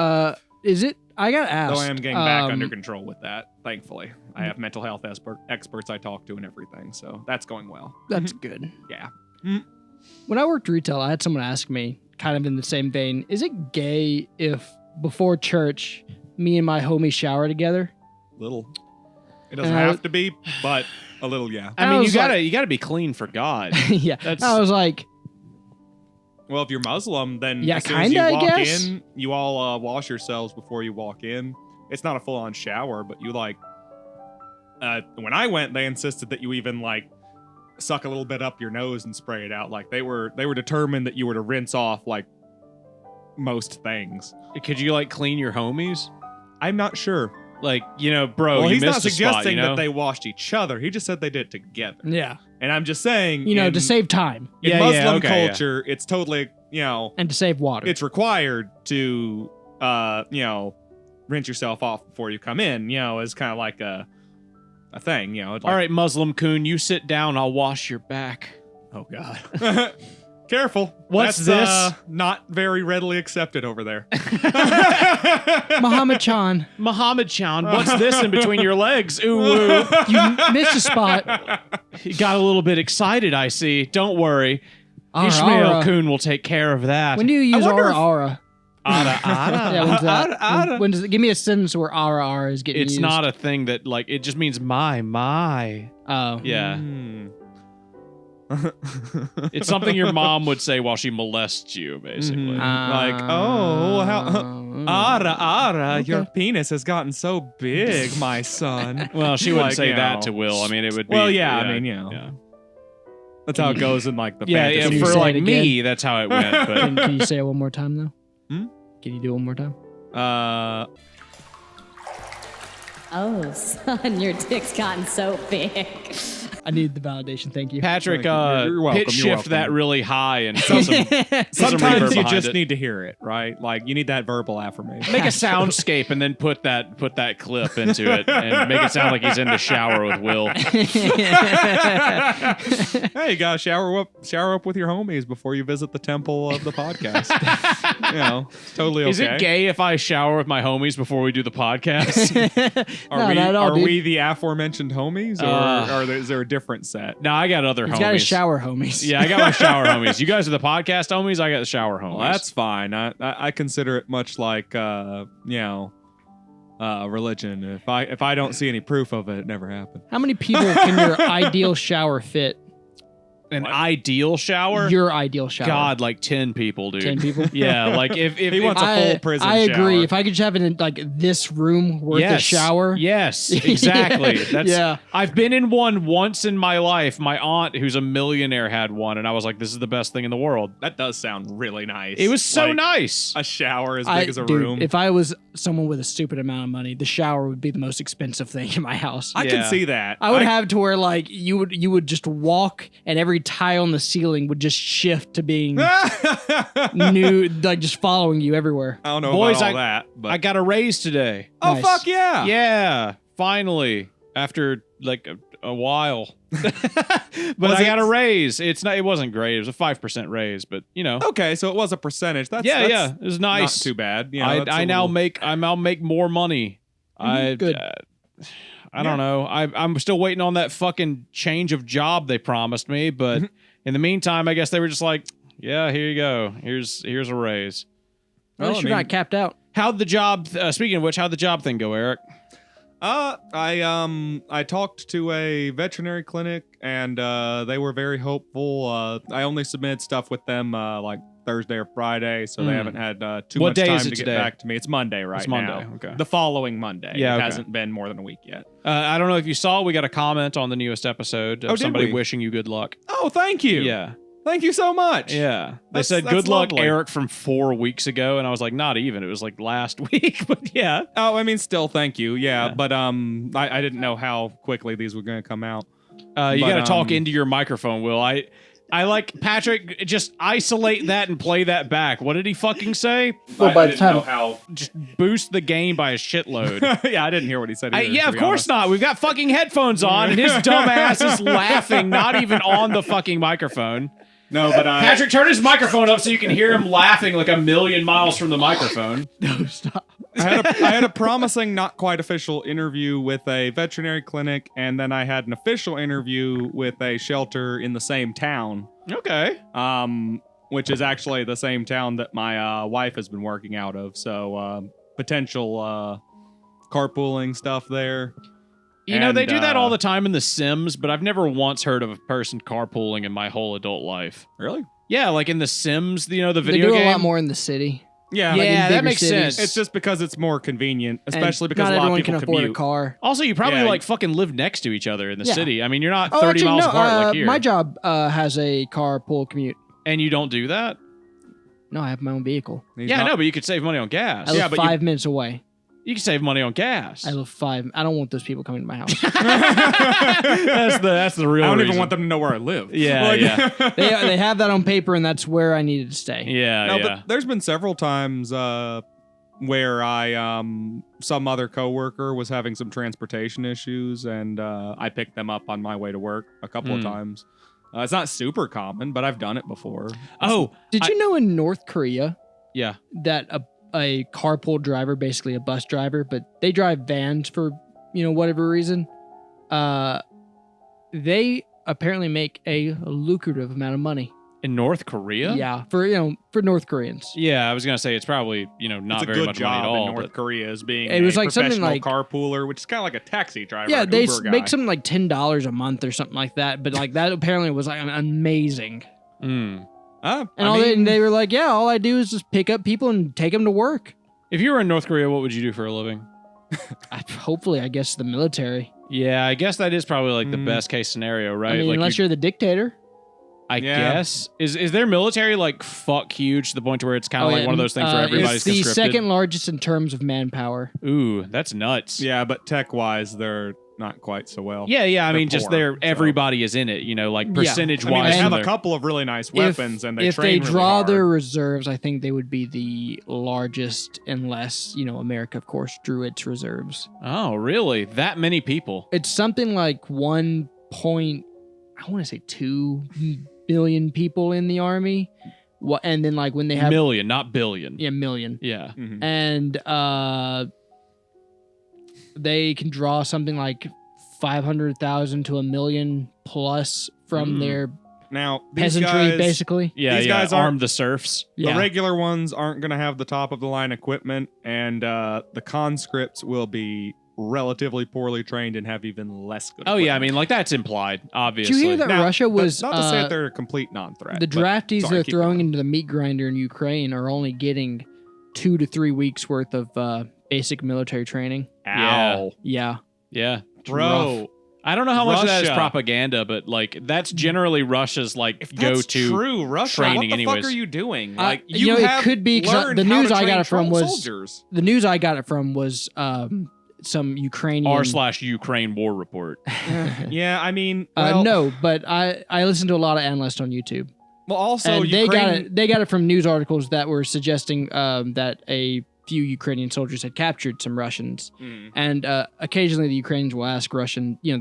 Is it? I got asked. Though I am getting back under control with that, thankfully. I have mental health experts I talk to and everything, so that's going well. That's good. Yeah. When I worked retail, I had someone ask me, kind of in the same vein, is it gay if before church, me and my homie shower together? Little. It doesn't And I have to be, but a little, yeah. I I mean, was you gotta be clean for God. Yeah. That's- I was like, Well, if you're Muslim, then Yeah, as soon as you kinda, I walk guess. in, you all wash yourselves before you walk in. It's not a full-on shower, but you like. When I went, they insisted that you even like suck a little bit up your nose and spray it out. Like they were determined that you were to rinse off like most things. Could you like clean your homies? I'm not sure. Like, bro, well, you he's not missed a suggesting spot, that they washed each other. He just said they did it together. yeah. And I'm just saying, To in- save time in Yeah, yeah, Muslim okay, yeah. culture, it's totally, and to save water. it's required to, rinse yourself off before you come in. It's kind of like a thing. Like, All right, Muslim coon, you sit down. I'll wash your back. Oh God. Careful. What's That's, this? Not very readily accepted over there. Muhammad Chan, Muhammad Chan, what's this in between your legs? Ooh, ooh. you missed a spot. He got a little bit excited, I see. Don't worry. Ara, Ishmael ara. Coon will take care of that. When do you use wonder aura if- aura? Ara, ara, Yeah, when's that? ara. When does it? Give me a sentence where aura aura is getting It's used. not a thing that, like, it just means my. Oh. Yeah. Hmm. It's something your mom would say while she molests you, basically. Mhm. Like, oh, Ara, ara, your Okay. penis has gotten so big, my son. Well, she wouldn't Like, say you that know. to Will. I mean, it would be. Well, yeah, I mean, yeah. That's how it goes in like the Yeah, fantasy. Can you for say like it me, that's how it went. But Can you say it one more time though? Hmm? Can you do it one more time? Oh, son, your dick's gotten so big. I need the validation. Thank you. Patrick, You're welcome, pitch you're shift welcome. that really high and put some Sometimes reverb you behind just it. need to hear it, right? Like you need that verbal affirmation. Make a soundscape and then put that clip into it and make it sound like he's in the shower with Will. Hey, you gotta shower up with your homies before you visit the temple of the podcast. It's totally okay. Is it gay if I shower with my homies before we do the podcast? Not at all, are dude. we the aforementioned homies, or is there a different set? No, I got other He's homies. got his shower homies. Yeah, I got my shower homies. You guys are the podcast homies. I got the shower homies. Well, that's fine. I consider it much like religion. If I don't see any proof of it, it never happened. How many people can your ideal shower fit? an ideal shower. Your ideal shower. God, like 10 people, dude. 10 people? Yeah, like if He wants a full prison I agree. shower. If I could just have it in like this room worth a shower. Yes, exactly. Yeah. That's Yeah. I've been in one once in my life. My aunt, who's a millionaire, had one, and I was like, "This is the best thing in the world." That does sound really nice. It was so Like, nice. A shower as big as a dude, room. If I was someone with a stupid amount of money, the shower would be the most expensive thing in my house. I Yeah. can see that. I would have to where like you would just walk and every tile on the ceiling would just shift to being new, like just following you everywhere. I don't know Boys, about all that, but I got a raise today. oh Nice. fuck yeah! Yeah, finally, after like a while. But Was I got it- a raise. It wasn't great. It was a 5% raise, but you know. Okay, so it was a percentage. That's Yeah, it was nice. Not too bad. You know, I that's a now little- make more money. Good. I don't know. I'm still waiting on that fucking change of job they promised me, but in the meantime, I guess they were just like, yeah, here you go. Here's a raise. At least you're not capped out. How'd the job? Speaking of which, how'd the job thing go, Eric? I talked to a veterinary clinic and they were very hopeful. I only submitted stuff with them like Thursday or Friday, so they haven't had too What much day time is it to today? get back to me. It's Monday right It's Monday, now. okay. The following Monday. Yeah, it okay. hasn't been more than a week yet. I don't know if you saw, we got a comment on the newest episode of Oh, did somebody we? wishing you good luck. Oh, thank you. Yeah. Thank you so much. Yeah. They That's- said, that's good luck, lovely. Eric, from 4 weeks ago. And I was like, not even. It was like last week. But yeah. Oh, I mean, still thank you. Yeah, Yeah. but I didn't know how quickly these were going to come out. You But, got to talk into your microphone, Will. I like, Patrick, just isolate that and play that back. What did he fucking say? Well, by the time how. Just boost the game by a shitload. Yeah, I didn't hear what he said. Either, Yeah, to of be course honest. not. We've got fucking headphones on, and his dumb ass is laughing, not even on the fucking microphone. No, but I. Patrick, turn his microphone up so you can hear him laughing like a million miles from the microphone. No, stop. I had a promising, not quite official interview with a veterinary clinic, and then I had an official interview with a shelter in the same town. Okay. Which is actually the same town that my wife has been working out of. So potential carpooling stuff there. You know, they And, do that all the time in The Sims, but I've never once heard of a person carpooling in my whole adult life. Really? Yeah, like in The Sims, the They video do game. a lot more in the city. Yeah. Like in Yeah, that bigger makes cities. sense. It's just because it's more convenient, And especially because not a lot of everyone people can afford commute. a car. Also, you probably Yeah. like fucking live next to each other in the Yeah. city. I mean, you're not Oh, 30 actually, miles no. apart like here. My job has a carpool commute. And you don't do that? No, I have my own vehicle. He's Yeah, not- no, but you could save money on gas. I live Yeah, but you- 5 minutes away. You can save money on gas. I live 5. I don't want those people coming to my house. that's the real I don't reason. even want them to know where I live. Yeah, Like- yeah. they have that on paper, and that's where I needed to stay. Yeah, No, yeah. but there's been several times where I some other coworker was having some transportation issues, and I picked them up on my way to work a couple of times. It's not super common, but I've done it before. Oh, Did you know in North Korea yeah. that a carpool driver, basically a bus driver, but they drive vans for, whatever reason, they apparently make a lucrative amount of money. In North Korea? Yeah, for North Koreans. Yeah, I was gonna say it's probably not It's a very good much job money at all. in North but- Korea as being It was a like something professional like- carpooler, which is kind of like a taxi driver. Yeah, an they Uber guy. make something like $10 a month or something like that. But like that apparently was like amazing. Mm. And they were like, yeah, all I do is just pick up people and take them to work. If you were in North Korea, what would you do for a living? Hopefully, I guess the military. Yeah, I guess that is probably like the best case scenario, right? I mean, like unless you're the dictator. I Yeah. guess. Is their military like fuck huge to the point to where it's kind of like one of those things where everybody's It's the conscripted? second largest in terms of manpower. Ooh, that's nuts. Yeah, but tech-wise, they're not quite so well. Yeah, I They're mean, just poor, so. everybody is in it, you know, like Yeah. percentage I mean, wise. they have a couple of really nice weapons, and they if train they really draw hard. their reserves, I think they would be the largest, unless America, of course, drew its reserves. Oh, really? That many people? It's something like 2 billion people in the army. What, and then like when they have Million, not billion. million, Yeah. Mhm. and they can draw something like 500,000 to 1 million plus from their Now, these peasantry, guys, basically. Yeah, These yeah. guys aren't- Arm the serfs. Yeah. The regular ones aren't going to have the top-of-the-line equipment, and the conscripts will be relatively poorly trained and have even less good Oh, yeah. I equipment. mean, like that's implied, obviously. Did you hear that Now, Russia was Not to say that they're a complete non-threat. the but- draftees sorry, they're keep throwing going. into the meat grinder in Ukraine are only getting 2 to 3 weeks worth of basic military training. Ow. Yeah. Yeah. Bro, I don't know how much of that is Russia. propaganda, but like that's generally Russia's like if that's go-to. true, Russia, training what the anyways. fuck are you doing? Uh, Like, you know, it have could be 'cause learned the how news to I got train it from was- soldiers. The news I got it from was some Ukrainian. r/Ukraine war report. Yeah, I mean, well, No, but I listened to a lot of analysts on YouTube, Well, also, and they Ukraine, got it. They got it from news articles that were suggesting that a few Ukrainian soldiers had captured some Russians, and occasionally the Ukrainians will ask the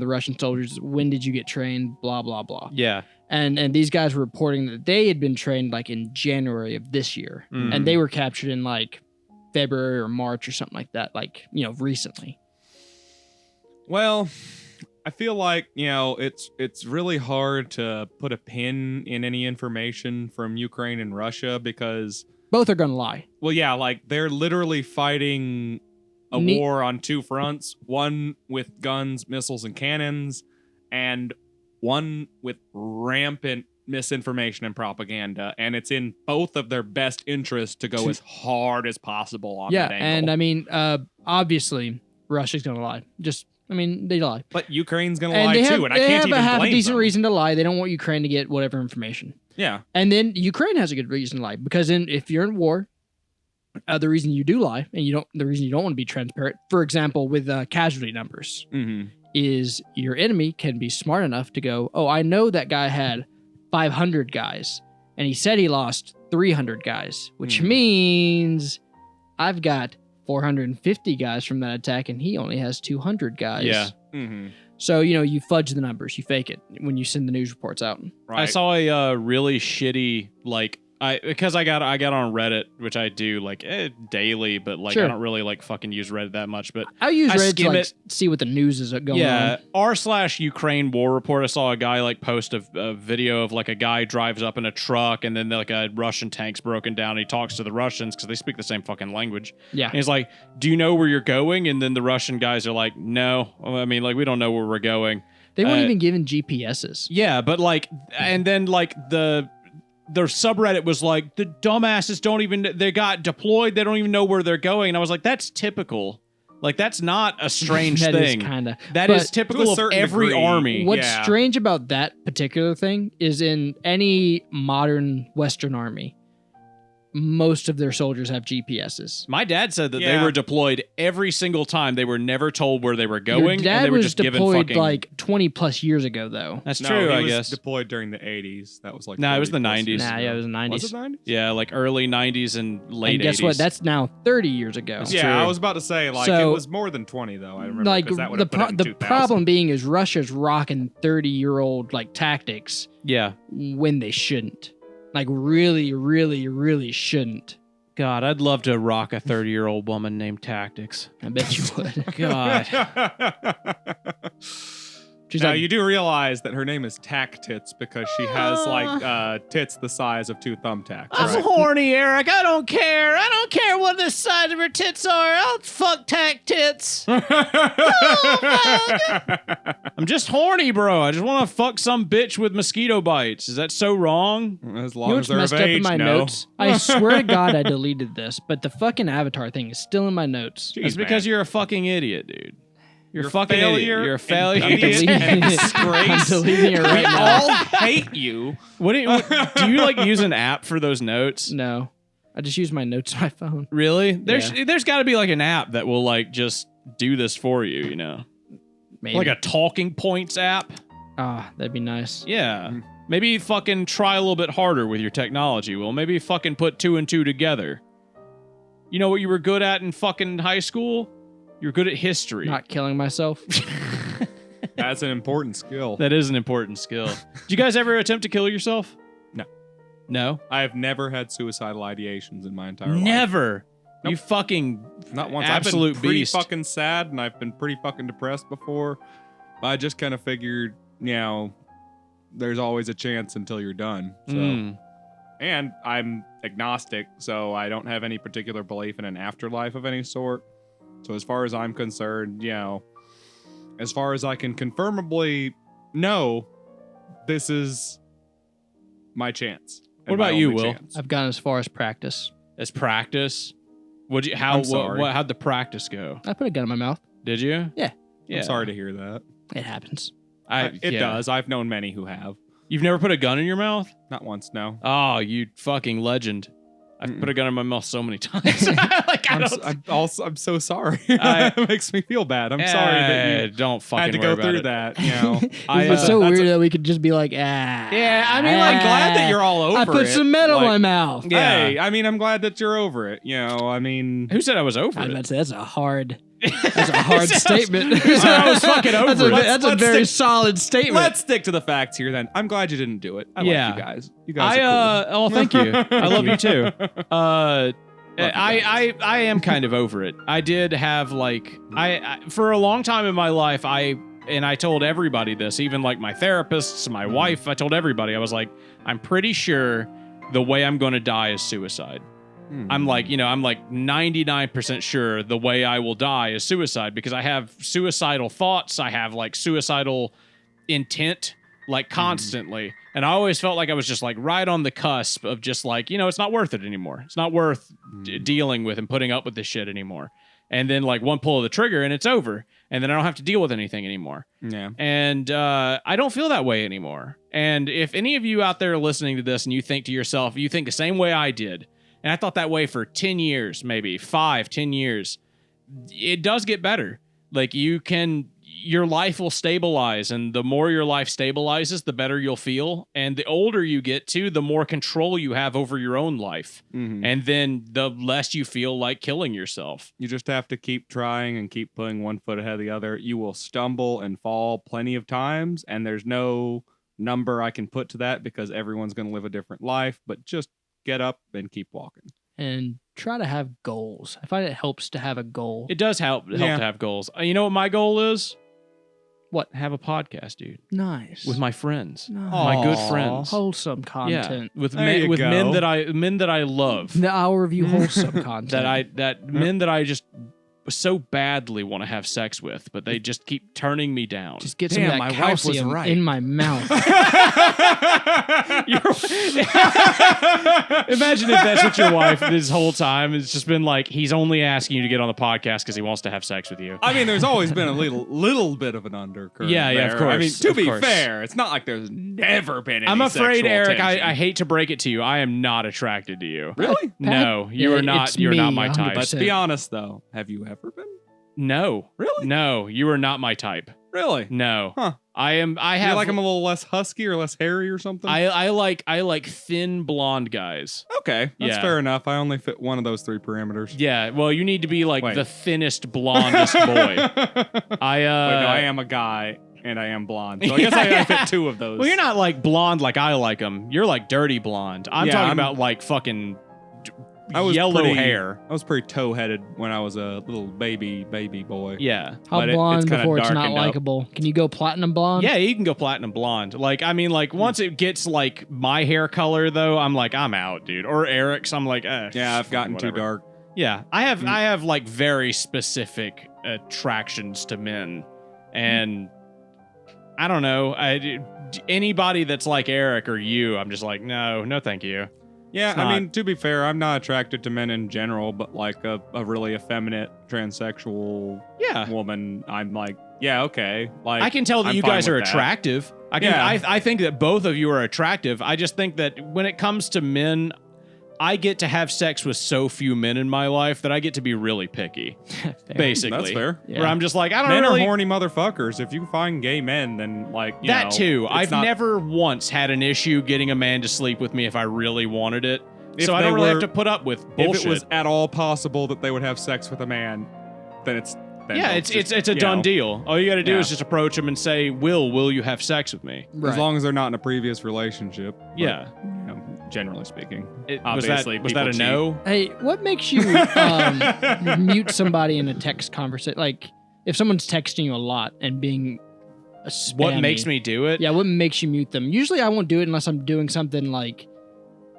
Russian soldiers, "When did you get trained?" Blah blah blah. Yeah. And these guys were reporting that they had been trained like in January of this year, Mm. and they were captured in like February or March or something like that, like recently. Well, I feel like it's really hard to put a pin in any information from Ukraine and Russia because, Both are gonna lie. well, yeah, like they're literally fighting a war on two fronts: one with guns, missiles, and cannons, and one with rampant misinformation and propaganda. And it's in both of their best interests to go as hard as possible on Yeah, that angle. and I mean, obviously Russia's gonna lie. They lie. But Ukraine's gonna And lie they have, too, and I they can't have even a half blame decent them. reason to lie. They don't want Ukraine to get whatever information. Yeah. And then Ukraine has a good reason to lie because if you're in war, the reason you do lie and the reason you don't want to be transparent, for example, with casualty numbers, Mm-hmm. is your enemy can be smart enough to go, "Oh, I know that guy had 500 guys, and he said he lost 300 guys, which means I've got 450 guys from that attack, and he only has 200 guys." Yeah. Mm-hmm. So, you fudge the numbers, you fake it when you send the news reports out. Right. I saw a really shitty because I got on Reddit, which I do like daily, but like Sure. I don't really like fucking use Reddit that much. But I use I Reddit to skim like it. see what the news is going yeah, on. r/Ukraine war report. I saw a guy like post a video of like a guy drives up in a truck and then like a Russian tank's broken down. And he talks to the Russians because they speak the same fucking language. Yeah. And he's like, "Do you know where you're going?" And then the Russian guys are like, "No, I mean like we don't know where we're going." They weren't even given GPSs. Yeah, but like, and then like their subreddit was like, the dumbasses they got deployed, they don't even know where they're going. And I was like, that's typical. Like, that's not a strange That thing. is kind of. That but is typical to a of certain every degree, army. What's Yeah. strange about that particular thing is in any modern Western army, most of their soldiers have GPSs. My dad said that they Yeah. were deployed every single time. They were never told where they were going. Your and dad they were was just given deployed fucking. like 20 plus years ago, though. That's No, true, he I was guess. deployed during the 80s. That was like No, it was the 30 plus 90s. years Nah, ago. yeah, it was the 90s. Was it 90s? Yeah, like early 90s and late And guess 80s. what? That's now 30 years ago. That's Yeah, true. I was about to say like So- it was more than 20 though. I remember Like 'cause that would the have put it in the 2000. problem being is Russia's rocking 30-year-old like tactics yeah. when they shouldn't. Like really, really, really shouldn't. God, I'd love to rock a 30-year-old woman named Tactics. I bet you would. God. She's Now like, you do realize that her name is Tack Tits because she has like tits the size of two thumbtacks. I'm Right? horny, Eric. I don't care. I don't care what the size of her tits are. I'll fuck tack tits. I'm just horny, bro. I just want to fuck some bitch with mosquito bites. Is that so wrong? As you long know as what's they're of messed up age, in my no. notes? I swear to God I deleted this, but the fucking avatar thing is still in my notes. Jeez, It's because man. you're a fucking idiot, dude. You're a fucking failure. idiot. You're a failure. I'm Idiot deleting, and I'm disgrace. deleting it We right now. all hate you. What do you like use an app for those notes? No, I just use my notes on my phone. Really? There's got to be like an app that will like just do this for you, you know? Maybe. Like a talking points app. Ah, that'd be nice. Yeah. Maybe fucking try a little bit harder with your technology, Will. Maybe fucking put 2 and 2 together. You know what you were good at in fucking high school? You're good at history. Not killing myself. That's an important skill. That is an important skill. Did you guys ever attempt to kill yourself? No. No? I have never had suicidal ideations in my entire life. Never. Nope. You fucking Not once. absolute I've been pretty beast. fucking sad and I've been pretty fucking depressed before. But I just kind of figured, you know, there's always a chance until you're done. So. Mm. And I'm agnostic, so I don't have any particular belief in an afterlife of any sort. So as far as I'm concerned, you know, as far as I can confirmably know, this is my chance. What and my about you, only Will? chance. I've gone as far as practice. As practice? How'd I'm sorry. how'd the practice go? I put a gun in my mouth. Did you? Yeah. I'm sorry to hear that. It happens. It does. I've known many who have. You've never put a gun in your mouth? Not once, no. Oh, you fucking legend. I've put a gun in my mouth so many times. Like, I'm so sorry. I- It makes me feel bad. I'm sorry that you don't fucking had to worry go about through it. that. You know, It's so weird that we could just be like, Yeah, I mean, I'm glad that you're all over I put it. some metal in my Like, mouth. Yeah. Hey, I mean, I'm glad that you're over it. You know, I mean, Who said I was over I was it? about to say, that's a hard statement. Who said I was fucking over That's a, it? that's a Let's very stick- solid statement. let's stick to the facts here then. I'm glad you didn't do it. I Yeah. like you guys. You guys are cool. Oh, thank you. I love you too. you I am kind of over it. I did have like I for a long time in my life I told everybody this, even like my therapists, my wife, I told everybody. I was like, I'm pretty sure the way I'm going to die is suicide. I'm like 99% sure the way I will die is suicide because I have suicidal thoughts. I have like suicidal intent like constantly. And I always felt like I was just like right on the cusp of just like, it's not worth it anymore. It's not worth dealing with and putting up with this shit anymore. And then like one pull of the trigger and it's over. And then I don't have to deal with anything anymore. Yeah. And I don't feel that way anymore. And if any of you out there are listening to this and you think to yourself, you think the same way I did, and I thought that way for 10 years, maybe 5-10 years, it does get better. Like your life will stabilize, and the more your life stabilizes, the better you'll feel. And the older you get to, the more control you have over your own life. And then the less you feel like killing yourself. You just have to keep trying and keep putting one foot ahead of the other. You will stumble and fall plenty of times, and there's no number I can put to that because everyone's going to live a different life, but just get up and keep walking. And try to have goals. I find it helps to have a goal. It does help to have goals. You know what my goal is? What? Have a podcast, dude. Nice. With my friends. Nice. My good friends. Wholesome content. Yeah. With There men you with go. men that I love. The hour review wholesome content. Men that I just so badly want to have sex with, but they just keep turning me down. Just get some Damn, of my that wife was calcium right. in my mouth. Imagine if that's what your wife this whole time has just been like, he's only asking you to get on the podcast because he wants to have sex with you. I mean, there's always been a little bit of an undercurrent. Yeah, there. of course. I mean, to of be course. fair, it's not like there's never been any I'm afraid, sexual Eric, tension. I hate to break it to you. I am not attracted to you. Really? No, you are not. It's You're me, not my type. 100%. Let's be honest, though. Have you ever been? No. Really? No, you are not my type. Really? No. Huh. I am. I You have. like I'm a little less husky or less hairy or something? I like thin blonde guys. Okay, that's Yeah. fair enough. I only fit one of those 3 parameters. Yeah. Well, you need to be like Wait. the thinnest, blondest boy. Wait, I no, I am a guy and I am blonde, so I guess I fit 2 of those. Well, you're not like blonde like I like them. You're like dirty blonde. I'm Yeah, talking I'm- about like fucking I was yellow pretty- hair. I was pretty toe-headed when I was a little baby boy. Yeah. How But it's blonde kinda before it's not darkened up. likable? Can you go platinum blonde? Yeah, you can go platinum blonde. Like, I mean, like once it gets like my hair color though, I'm like, I'm out, dude. Or Eric's, I'm like, Yeah, I've gotten too whatever. dark. Yeah, I have like very specific attractions to men, and I don't know. Anybody that's like Eric or you, I'm just like, no, thank you. Yeah, It's I not- mean, to be fair, I'm not attracted to men in general, but like a really effeminate transsexual Yeah. woman, I'm like, yeah, okay. Like I can tell that I'm you fine guys are with that. attractive. Yeah. I think that both of you are attractive. I just think that when it comes to men, I get to have sex with so few men in my life that I get to be really picky, Fair. basically. That's fair. Yeah. Where I'm just like, I don't Men really... are horny motherfuckers. If you find gay men, then like you that know, too. it's I've not- never once had an issue getting a man to sleep with me if I really wanted it. If So I they don't really were- have to put up with bullshit. If it was at all possible that they would have sex with a man, then it's then yeah, they'll it's just, it's a you done know, deal. All you got to do Yeah. is just approach him and say, "Will you have sex with me?" Right. As long as they're not in a previous relationship. but, Yeah. you know, generally speaking. Was Obviously, that a people no? Hey, what makes you mute somebody in a text conversation? Like, if someone's texting you a lot and being a spammy, What makes me do it? Yeah, what makes you mute them? Usually, I won't do it unless I'm doing something like,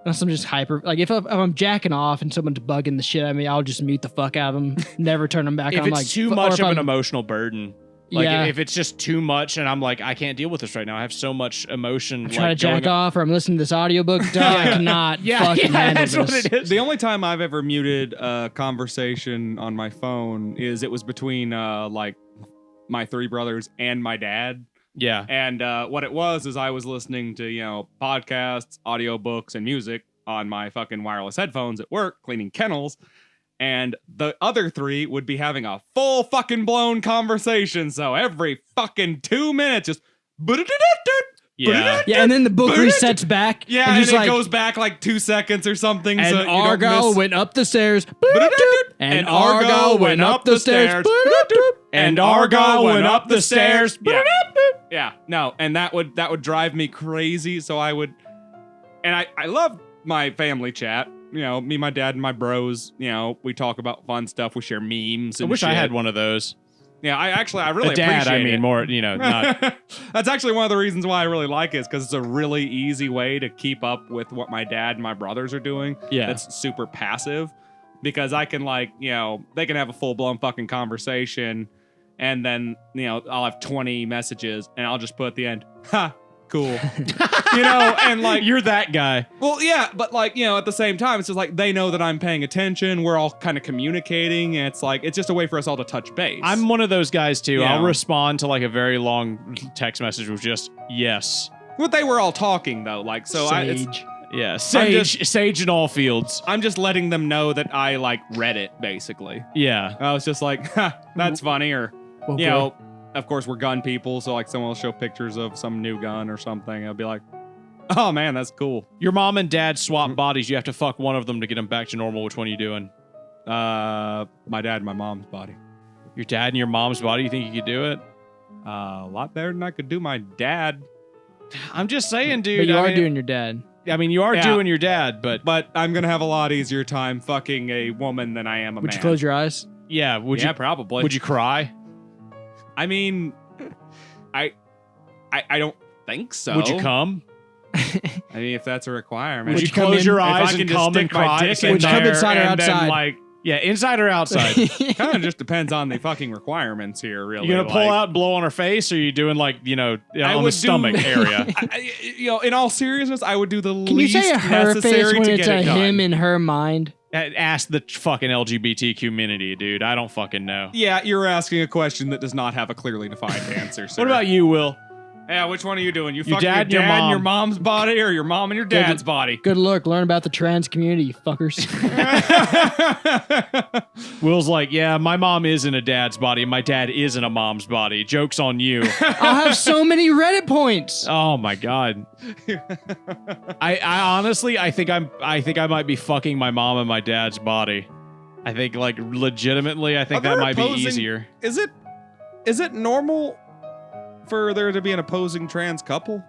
unless I'm just hyper. Like, if I'm jacking off and someone's bugging the shit out of me, I'll just mute the fuck out of them. Never turn them back If on. it's Like, too or much if of an I'm- emotional burden, like Yeah. if it's just too much, and I'm like, I can't deal with this right now. I have so much emotion. I'm trying like, to jack going off, or I'm listening to this audiobook. Duh, I cannot Yeah, fucking handle that's this. what it is. The only time I've ever muted a conversation on my phone is it was between like my three brothers and my dad. Yeah, And what it was is I was listening to, you know, podcasts, audiobooks, and music on my fucking wireless headphones at work, cleaning kennels. And the other three would be having a full fucking blown conversation. So every fucking 2 minutes, just yeah. Yeah, and then the book resets back. yeah, and and just it like, goes back like 2 seconds or something. and so you don't Argyle miss- went up the stairs. And Argyle went up the stairs. And Argyle went up the stairs. Yeah. Yeah, no, and that would drive me crazy. So I would, and I love my family chat. You know, me, my dad, and my bros. You know, we talk about fun stuff. We share memes. I And wish I shit. had one of those. Yeah, I really A dad, appreciate I mean, it. more, not. That's actually one of the reasons why I really like it, is because it's a really easy way to keep up with what my dad and my brothers are doing. Yeah. That's super passive, because I can they can have a full blown fucking conversation, and then I'll have 20 messages, and I'll just put at the end, ha, cool, and like You're that guy. well, yeah, but at the same time, it's just like they know that I'm paying attention. We're all kind of communicating, and it's just a way for us all to touch base. I'm one of those guys too. Yeah. I'll respond to like a very long text message with just yes. But they were all talking though, Sage. Yeah, sage in all fields. I'm just letting them know that I read it basically. Yeah. I was just like, ha, that's funny, or Okay. of course we're gun people, so someone will show pictures of some new gun or something. I'll be like, oh man, that's cool. Your mom and dad swap bodies. You have to fuck one of them to get them back to normal. Which one are you doing? My dad and my mom's body. Your dad and your mom's body? You think you could do it? A lot better than I could do my dad. I'm just saying, dude. But you I are mean, doing your dad. I mean, you are Yeah. doing your dad, but But I'm gonna have a lot easier time fucking a woman than I am a Would man. you close your eyes? yeah. Would yeah, you? probably. Would you cry? I mean, I don't think so. Would you come? I mean, if that's a requirement. Would you come close in- your if I eyes can and just come and stick my cry? dick in Would you come there inside or and then, outside? yeah, inside or outside? Kind of just depends on the fucking requirements here, really. You gonna pull out and blow on her face, or are you doing I on the would stomach do- area? In all seriousness, I would do the Can you least say a her face necessary when to it's get a it done. him in her mind? Ask the fucking LGBT community, dude. I don't fucking know. Yeah, you're asking a question that does not have a clearly defined answer. Sir. What about you, Will? Yeah, which one are you doing? You Your fucking dad and your and your mom. mom's body, or your mom and your dad's body? Good look. Learn about the trans community, you fuckers. Will's like, yeah, my mom is in a dad's body, and my dad is in a mom's body. Joke's on you. I'll have so many Reddit points. Oh my god. I honestly, I think I might be fucking my mom in my dad's body. I think legitimately, I think Are that there might be opposing- easier. Is it normal for there to be an opposing trans couple?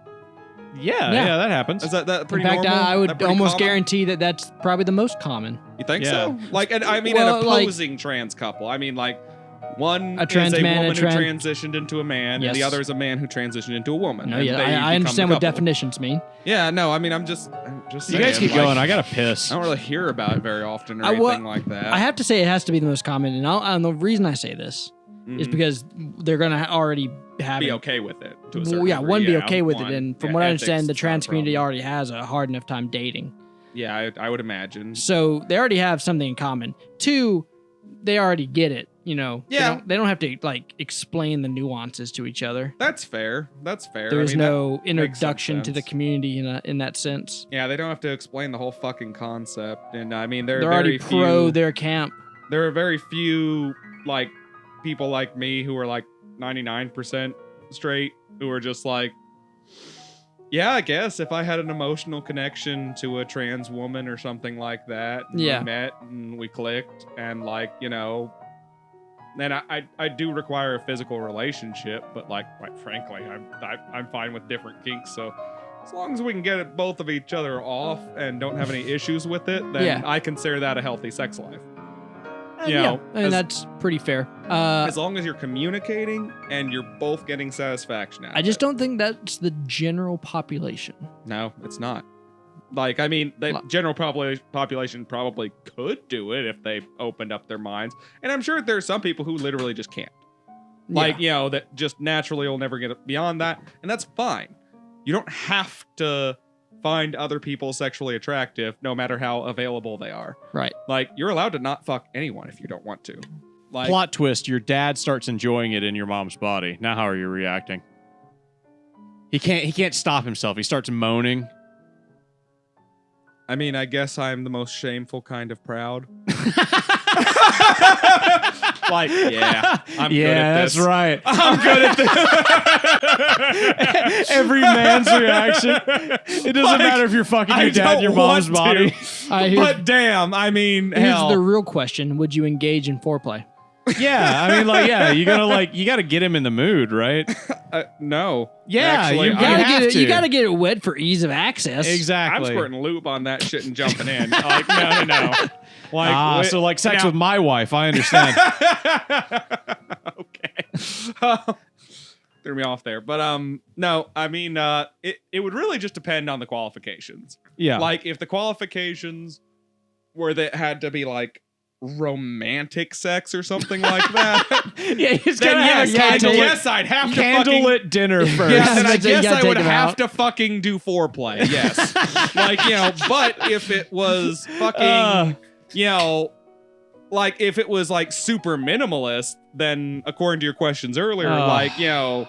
Yeah, Yeah. that happens. Is that In pretty fact, normal? I That would pretty almost common? guarantee that that's probably the most common. You think Yeah. so? And I mean, Well, an opposing trans couple. I mean, one A trans is a man, woman a who tran- transitioned into a man, and Yes. the other is a man who transitioned into a woman. No, and yeah, they I become understand the what couple. definitions mean. Yeah, no, I mean, I'm just You saying, guys keep like, going. I gotta piss. I don't really hear about it very often or I wa- anything like that. I have to say it has to be the most common, and the reason I say this is Mhm. because they're gonna already have be it. okay with it. To a Well, certain yeah, degree. one be Yeah, okay with one. it, and from Yeah, what I ethics understand, the is not a trans community problem. already has a hard enough time dating. Yeah, I would imagine. So they already have something in common. 2, they already get it. You know, Yeah. they don't have to like explain the nuances to each other. That's fair. That's fair. There I is mean, no that makes some introduction to the sense. community in that sense. Yeah, they don't have to explain the whole fucking concept. And I mean, there They're are already very pro few, their camp. there are very few like people like me who are like 99% straight who are just like, yeah, I guess if I had an emotional connection to a trans woman or something like that, and Yeah. we met and we clicked, and like, you know, then I do require a physical relationship, but like, quite frankly, I'm fine with different kinks. So as long as we can get it, both of each other off and don't have any issues with it, then Yeah. I consider that a healthy sex life. You know, I mean, that's pretty fair. As long as you're communicating and you're both getting satisfaction out I of just it. don't think that's the general population. No, it's not. Like, I mean, the general population probably could do it if they opened up their minds. And I'm sure there's some people who literally just can't. Like, you know, that just naturally will never get beyond that. And that's fine. You don't have to find other people sexually attractive no matter how available they are. Right. Like, you're allowed to not fuck anyone if you don't want to. Like, Plot twist, your dad starts enjoying it in your mom's body. Now how are you reacting? He can't stop himself. He starts moaning. I mean, I guess I'm the most shameful kind of proud. Like, yeah, I'm good at this. That's right. I'm good at this. Every man's reaction. It doesn't matter if you're fucking your dad in your mom's body. But damn, I mean, Here's hell. the real question: would you engage in foreplay? Yeah, I mean, like, yeah, you gotta get him in the mood, right? No. Yeah, Actually, you You gotta gotta, have get it, to. you gotta get it wet for ease of access. I'm Exactly. squirting lube on that shit and jumping in. Like, no. Like, So like sex now- with my wife, I understand. Okay. Threw me off there. But no, I mean it would really just depend on the qualifications. Yeah. Like if the qualifications were that had to be like romantic sex or something like that. Yeah, he's Then gotta have yes, a I candlelit, guess I'd have to fucking candlelit dinner first. Yeah, then I That's it, you guess gotta I take would him have out. to fucking do foreplay. Yes. Like, you know, but if it was fucking, you know, like if it was like super minimalist, then according to your questions earlier, like, you know,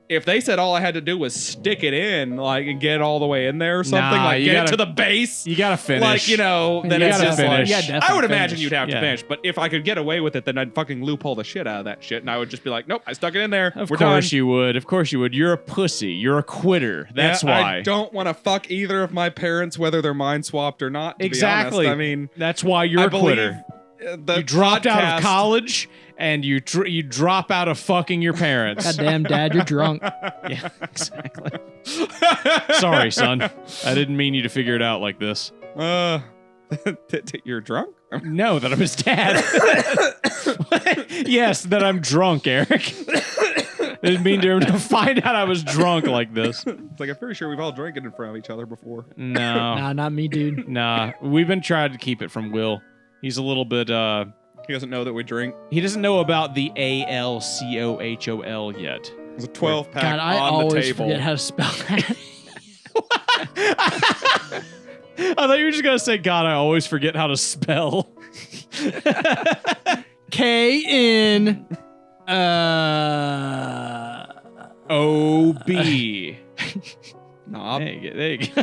if they said all I had to do was stick it in, like, and get all the way in there or something, Nah, like you get gotta- it to the base, You gotta finish. like, you know, then You it's gotta just finish. like, Yeah, I would definitely imagine finish. you'd have to Yeah. finish. But if I could get away with it, then I'd fucking loophole the shit out of that shit, and I would just be like, nope, I stuck it in there. Of We're course done. you would. Of course you would. You're a pussy. You're a quitter. That's Yeah, why. I don't want to fuck either of my parents, whether they're mind swapped or not. To Exactly. Be honest. I mean, That's why you're I a believe quitter. the You dropped out podcast- of college and you drop out of fucking your parents. Goddamn, Dad, you're drunk. Yeah, exactly. Sorry, son. I didn't mean you to figure it out like this. You're drunk? No, that I'm his dad. Yes, that I'm drunk, Eric. Didn't mean to find out I was drunk like this. It's like I'm pretty sure we've all drinking in front of each other before. No. Nah, not me, dude. Nah. We've been trying to keep it from Will. He's a little bit He doesn't know that we drink. he doesn't know about the ALCOHOL yet. There's a 12-pack God, I on the always table. forget how to spell that. I thought you were just gonna say, God, I always forget how to spell. K-N... OB. Knob. There you go.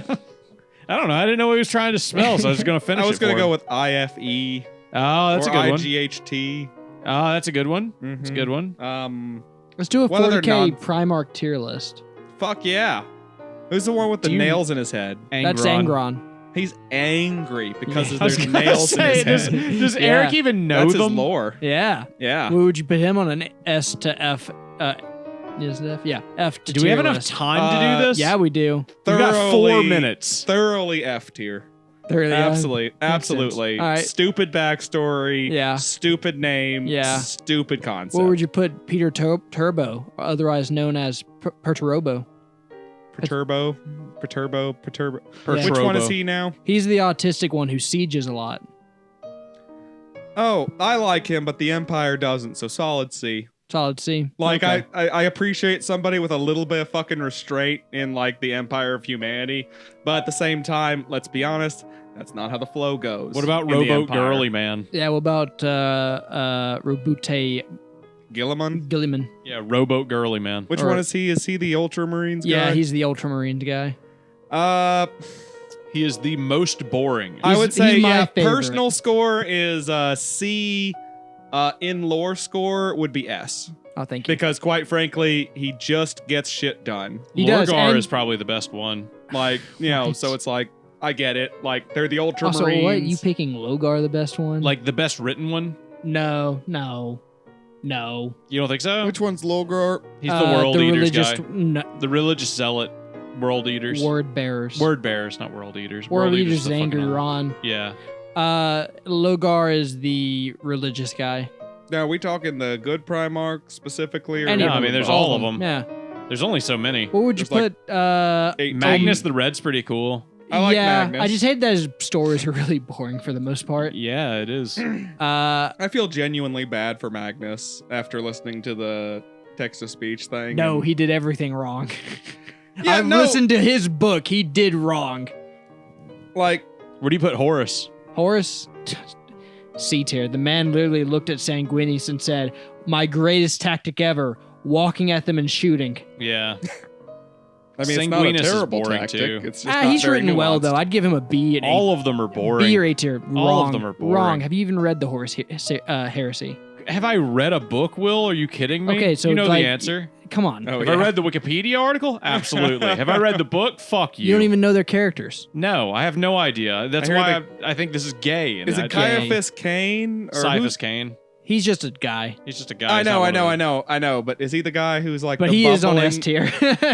I don't know. I didn't know what he was trying to spell, so I was just gonna finish. I was it going for to go him. with IFE Oh, that's or a good one. IGHT. Oh, that's a good one. That's a Mhm. good one. Let's do a What other 40K non- Primarch tier list. Fuck yeah. Who's the one with the Do you- nails in his head? That's Angron. Angron. He's angry because I was there's gonna nails say, in his does, head. does Yeah. Eric even know That's his them? lore. Yeah. Yeah. Where would you put him on an S to F? Is it F? Yeah, F to Do we have tier enough list. time to do this? Yeah, we do. We've got 4 Thoroughly- minutes. Thoroughly F tier. There, Absolutely. sense. Absolutely. All right. Stupid backstory. Yeah. Stupid name. Yeah. Stupid concept. Where would you put Peter Turbo, otherwise known as Perturbo? Perturbo. Yeah. Which one is Perturbo. he now? He's the autistic one who sieges a lot. Oh, I like him, but the Empire doesn't, so solid C. Solid C. Like, Okay. I appreciate somebody with a little bit of fucking restraint in, like, the Empire of Humanity, but at the same time, let's be honest, That's not how the flow goes. What about in the Rowboat Empire. Girly Man? Yeah, what about Robute Gilliman? Gilliman? Yeah, Rowboat Girly Man. Which Or- one is he? Is he the Ultramarines guy? Yeah, he's the Ultramarine guy. He is the most boring. I would say, he's my yeah, favorite. personal score is C. In lore score would be S. Oh, thank you. Because quite frankly, he just gets shit done. He does, Lorgar and- is probably the best one. Like, you know, Right. so it's like, I get it. Like, they're the Ultramarines. Also, what? You picking Logar the best one? Like the best written one? No. You don't think so? Which one's Logar? He's the World Eaters religious, guy. No, The religious zealot. World Eaters. Word bearers. Word bearers, not World Eaters. Word Eaters Eaters is the Angry fucking- Ron. Yeah. Logar is the religious guy. Now, are we talking the good Primarch specifically? Or Any No, of I them. mean, there's All all of of them. Yeah. There's only so many. What would you There's put? 8 Magnus the Red's pretty cool. I like yeah, Magnus. I just hate that his stories are really boring for the most part. Yeah, it is. I feel genuinely bad for Magnus after listening to the text-to-speech thing. No, and- he did everything wrong. Yeah, I've no. listened to his book. He did wrong. like, Where do you put Horus? Horace, C tier. The man literally looked at Sanguinius and said, "My greatest tactic ever: walking at them and shooting." Yeah. I mean, it's not a Sanguinius is terrible boring, tactic. too. It's just not He's very written well nuanced. though. I'd give him a B and All of them are boring. B or A tier. Wrong. All of them are boring. Wrong. Have you even read the Horus Heresy? Have I read a book, Will? Are you kidding me? Okay, so you know like, the answer. Come on. Oh, Have yeah. I read the Wikipedia article? Absolutely. Have I read the book? Fuck you. You don't even know their characters. No, I have no idea. That's I why heard I think this is gay. And Is it Okay. Caiaphas Cain? Or Caiaphas who's- Kane. He's just a guy, He's just a guy. I He's know, not I one know, of I know, I know. But is he the guy who's like but the he is on bumbling- S tier.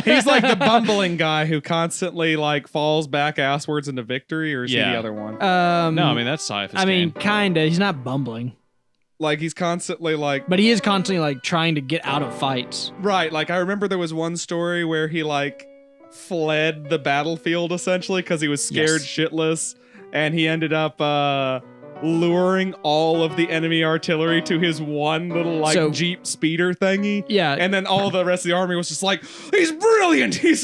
He's like the bumbling guy who constantly like falls back asswards into victory, or is he Yeah. the other one? the- No, I mean that's Caiaphas I mean, Kane. kinda. He's not bumbling, Like he's constantly like but he is constantly like trying to get out of fights. right. Like I remember there was one story where he like fled the battlefield essentially because he was scared shitless, and he ended up luring all of the enemy artillery to his one little like So- Jeep speeder thingy. Yeah, And then all the rest of the army was just like, he's brilliant. He's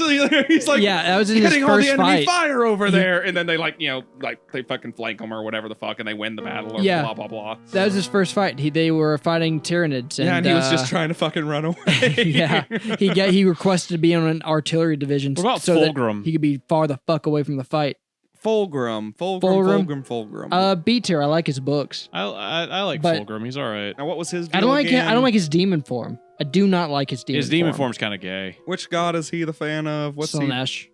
like, yeah. That was in his getting all the first enemy fight. fire over there. And then they like, you know, like they fucking flank him or whatever the fuck, and they win the battle or Yeah. blah, blah, blah. That was his first fight. They were fighting Tyranids. And, Yeah, and he was just trying to fucking run away. yeah, he requested to be on an artillery division. What about so that Fulgrim? he could be far the fuck away from the fight. Fulgrim. B tier. I like his books. I like But- Fulgrim. He's all right. Now, what was his deal I don't like again? I don't like his demon form. I do not like his demon. His demon form. form's kind of gay. Which god is he the fan of? What's he? Slanesh,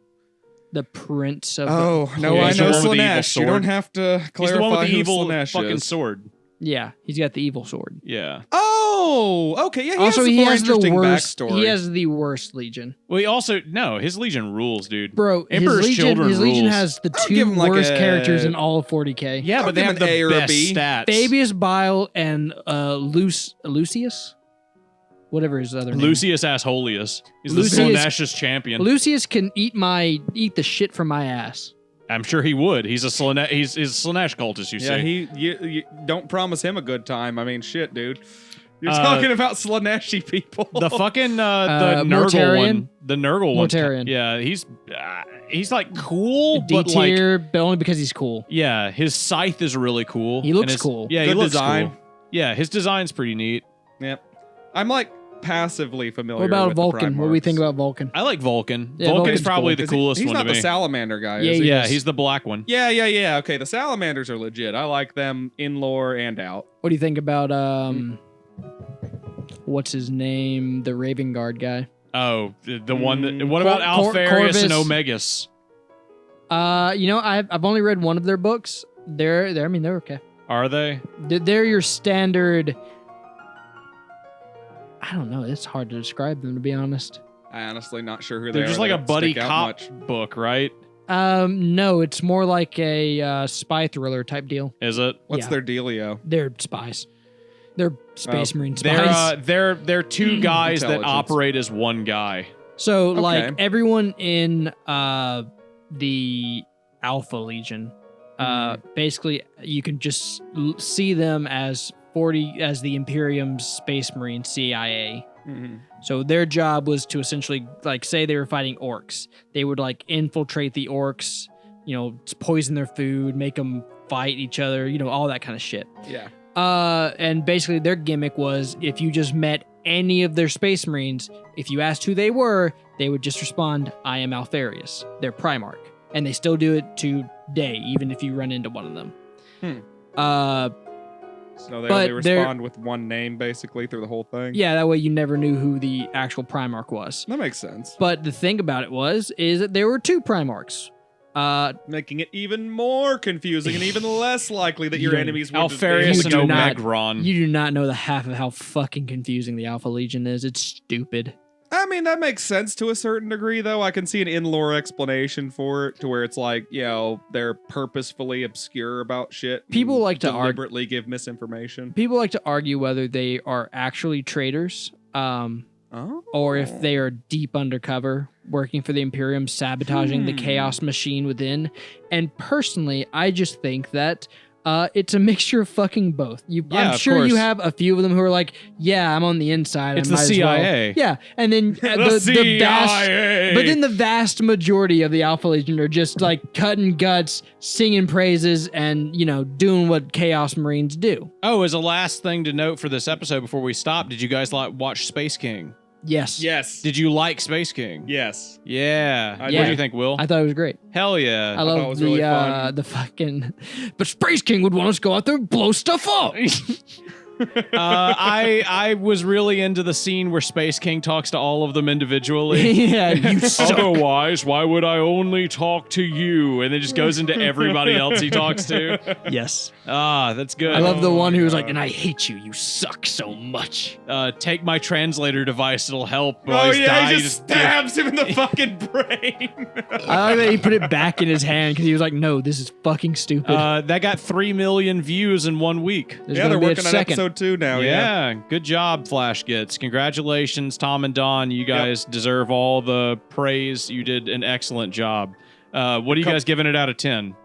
the prince of. Oh, no, Yeah, I he's the know one with the evil Slanesh. You sword. don't have to He's clarify the one with the who evil Slanesh fucking is. sword. Yeah, he's got the evil sword. Yeah. Oh, okay. Yeah, he Also, has a he more has the interesting worst. backstory. He has the worst legion, Well, he also no. His Legion rules, dude. bro. Emperor's his legion, Children his legion rules. has the I'll give two him like worst a- characters in all of 40k. Yeah, I'll but they give have him an the A or a best B. stats. Fabius Bile and Lucius, whatever his other name. Lucius Assholius. He's Lucius- the Slonesh's champion. Lucius can eat the shit from my ass. I'm sure he would. He's a he's Slanesh cultist. You Yeah, see. you don't promise him a good time. I mean, shit, dude. You're Uh, talking about Slaneshi people. The fucking the Nurgle Mortarion? one. The Nurgle one. Mortarion. Yeah, he's like cool, D but like tier, but only because he's cool. yeah, his scythe is really cool. He looks And his- cool. Yeah, he Good looks design. cool. Yeah, his design's pretty neat. Yep. I'm like passively familiar. What about with the Vulcan? What do we Primarchs. think about Vulcan? I like Vulcan. Yeah, Vulcan's Vulcan's probably cool. the coolest He's one not to the me. salamander guy, Yeah, is he? he Yeah, is. he's the black one. Yeah. Okay, the salamanders are legit. I like them in lore and out. What do you think about what's his name? The Raven Guard guy. Oh, the one that. What about Cor- Alpharius and Corvus. Omegas? You know, I've only read one of their books. They're okay. Are they? They're your standard. I don't know. It's hard to describe them, to be honest. I honestly not sure who they They're are. just They like a don't buddy stick out cop much. book, right? No, it's more like a spy thriller type deal. Is it? What's Yeah. their dealio? They're spies. They're Space Marine They're spies. they're two guys that Intelligence. operate as one guy. So, Okay. like everyone in the Alpha Legion, basically, you can just see them as the Imperium's Space Marine CIA. Mhm. So their job was to essentially, like, say they were fighting orcs, they would like infiltrate the orcs, poison their food, make them fight each other, all that kind of shit. Yeah. And basically their gimmick was if you just met any of their Space Marines, if you asked who they were, they would just respond, I am Alfarius, their Primarch. And they still do it today, even if you run into one of them. So they But only they're- respond with one name basically through the whole thing. Yeah, that way you never knew who the actual Primarch was. That makes sense. But the thing about it is that there were two Primarchs. Making it even more confusing and even less likely that your You- enemies would Alfarius and do not- Omegron. You do not know the half of how fucking confusing the Alpha Legion is. It's stupid. I mean, that makes sense to a certain degree, though. I can see an in-lore explanation for it, to where it's like, they're purposefully obscure about shit. People and like to argue. deliberately give misinformation. People like to argue whether they are actually traitors, Oh. or if they are deep undercover, working for the Imperium, sabotaging the chaos machine within. And personally, I just think that it's a mixture of fucking both. Yeah, I'm of sure course. you have a few of them who are like, yeah, I'm on the inside. It's I the might as well." CIA. Yeah, and then the vast, but then the vast majority of the Alpha Legion are just like cutting guts, singing praises, and doing what Chaos Marines do. Oh, as a last thing to note for this episode before we stop, did you guys watch Space King? Yes. Yes. Did you like Space King? Yes. Yeah. What Yeah. do you think, Will? I thought it was great. Hell yeah. I thought it love was the really fun. the fucking. But Space King would want us to go out there and blow stuff up. I was really into the scene where Space King talks to all of them individually. Yeah, you suck. Otherwise, why would I only talk to you? And then just goes into everybody else he talks to. Yes. That's good. I love the Oh one my who's like, God. and I hate you. You suck so much. Take my translator device. It'll help. Oh, While he's yeah, dying. he just stabs him in the fucking brain. I like that he put it back in his hand because he was like, no, this is fucking stupid. That got 3 million views in 1 week. There's yeah, gonna they're be a working on second. episode 2 now. Yeah. Good job, Flash Gets. Congratulations, Tom and Don. You guys deserve all the praise. You did an excellent job. What are you guys giving it out of 10?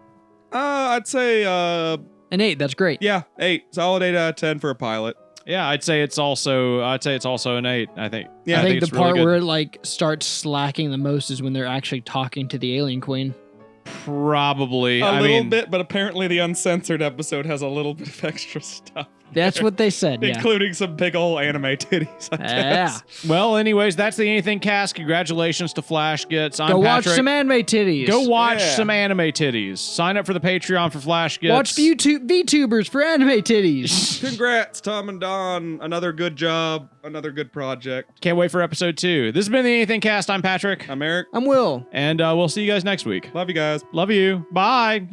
I'd say, An 8, that's great. 8. Solid 8 out of 10 for a pilot. Yeah, I'd say it's also an 8. I think. Yeah, I think the it's really part good. where it like starts slacking the most is when they're actually talking to the alien queen. Probably. A I little mean, bit, but apparently the uncensored episode has a little bit of extra stuff. That's what they said. Yeah. Including some big old anime titties, I guess. Well, anyways, that's the Anything Cast. Congratulations to Flash Gets. I'm Go watch Patrick. some anime titties. Go watch Yeah. some anime titties. Sign up for the Patreon for Flash Gets. Watch VTubers for anime titties. Congrats, Tom and Don. Another good job. Another good project. Can't wait for episode 2. This has been the Anything Cast. I'm Patrick. I'm Eric. I'm Will. And we'll see you guys next week. Love you guys. Love you. Bye.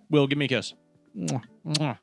Will, give me a kiss. Mwah. Mwah.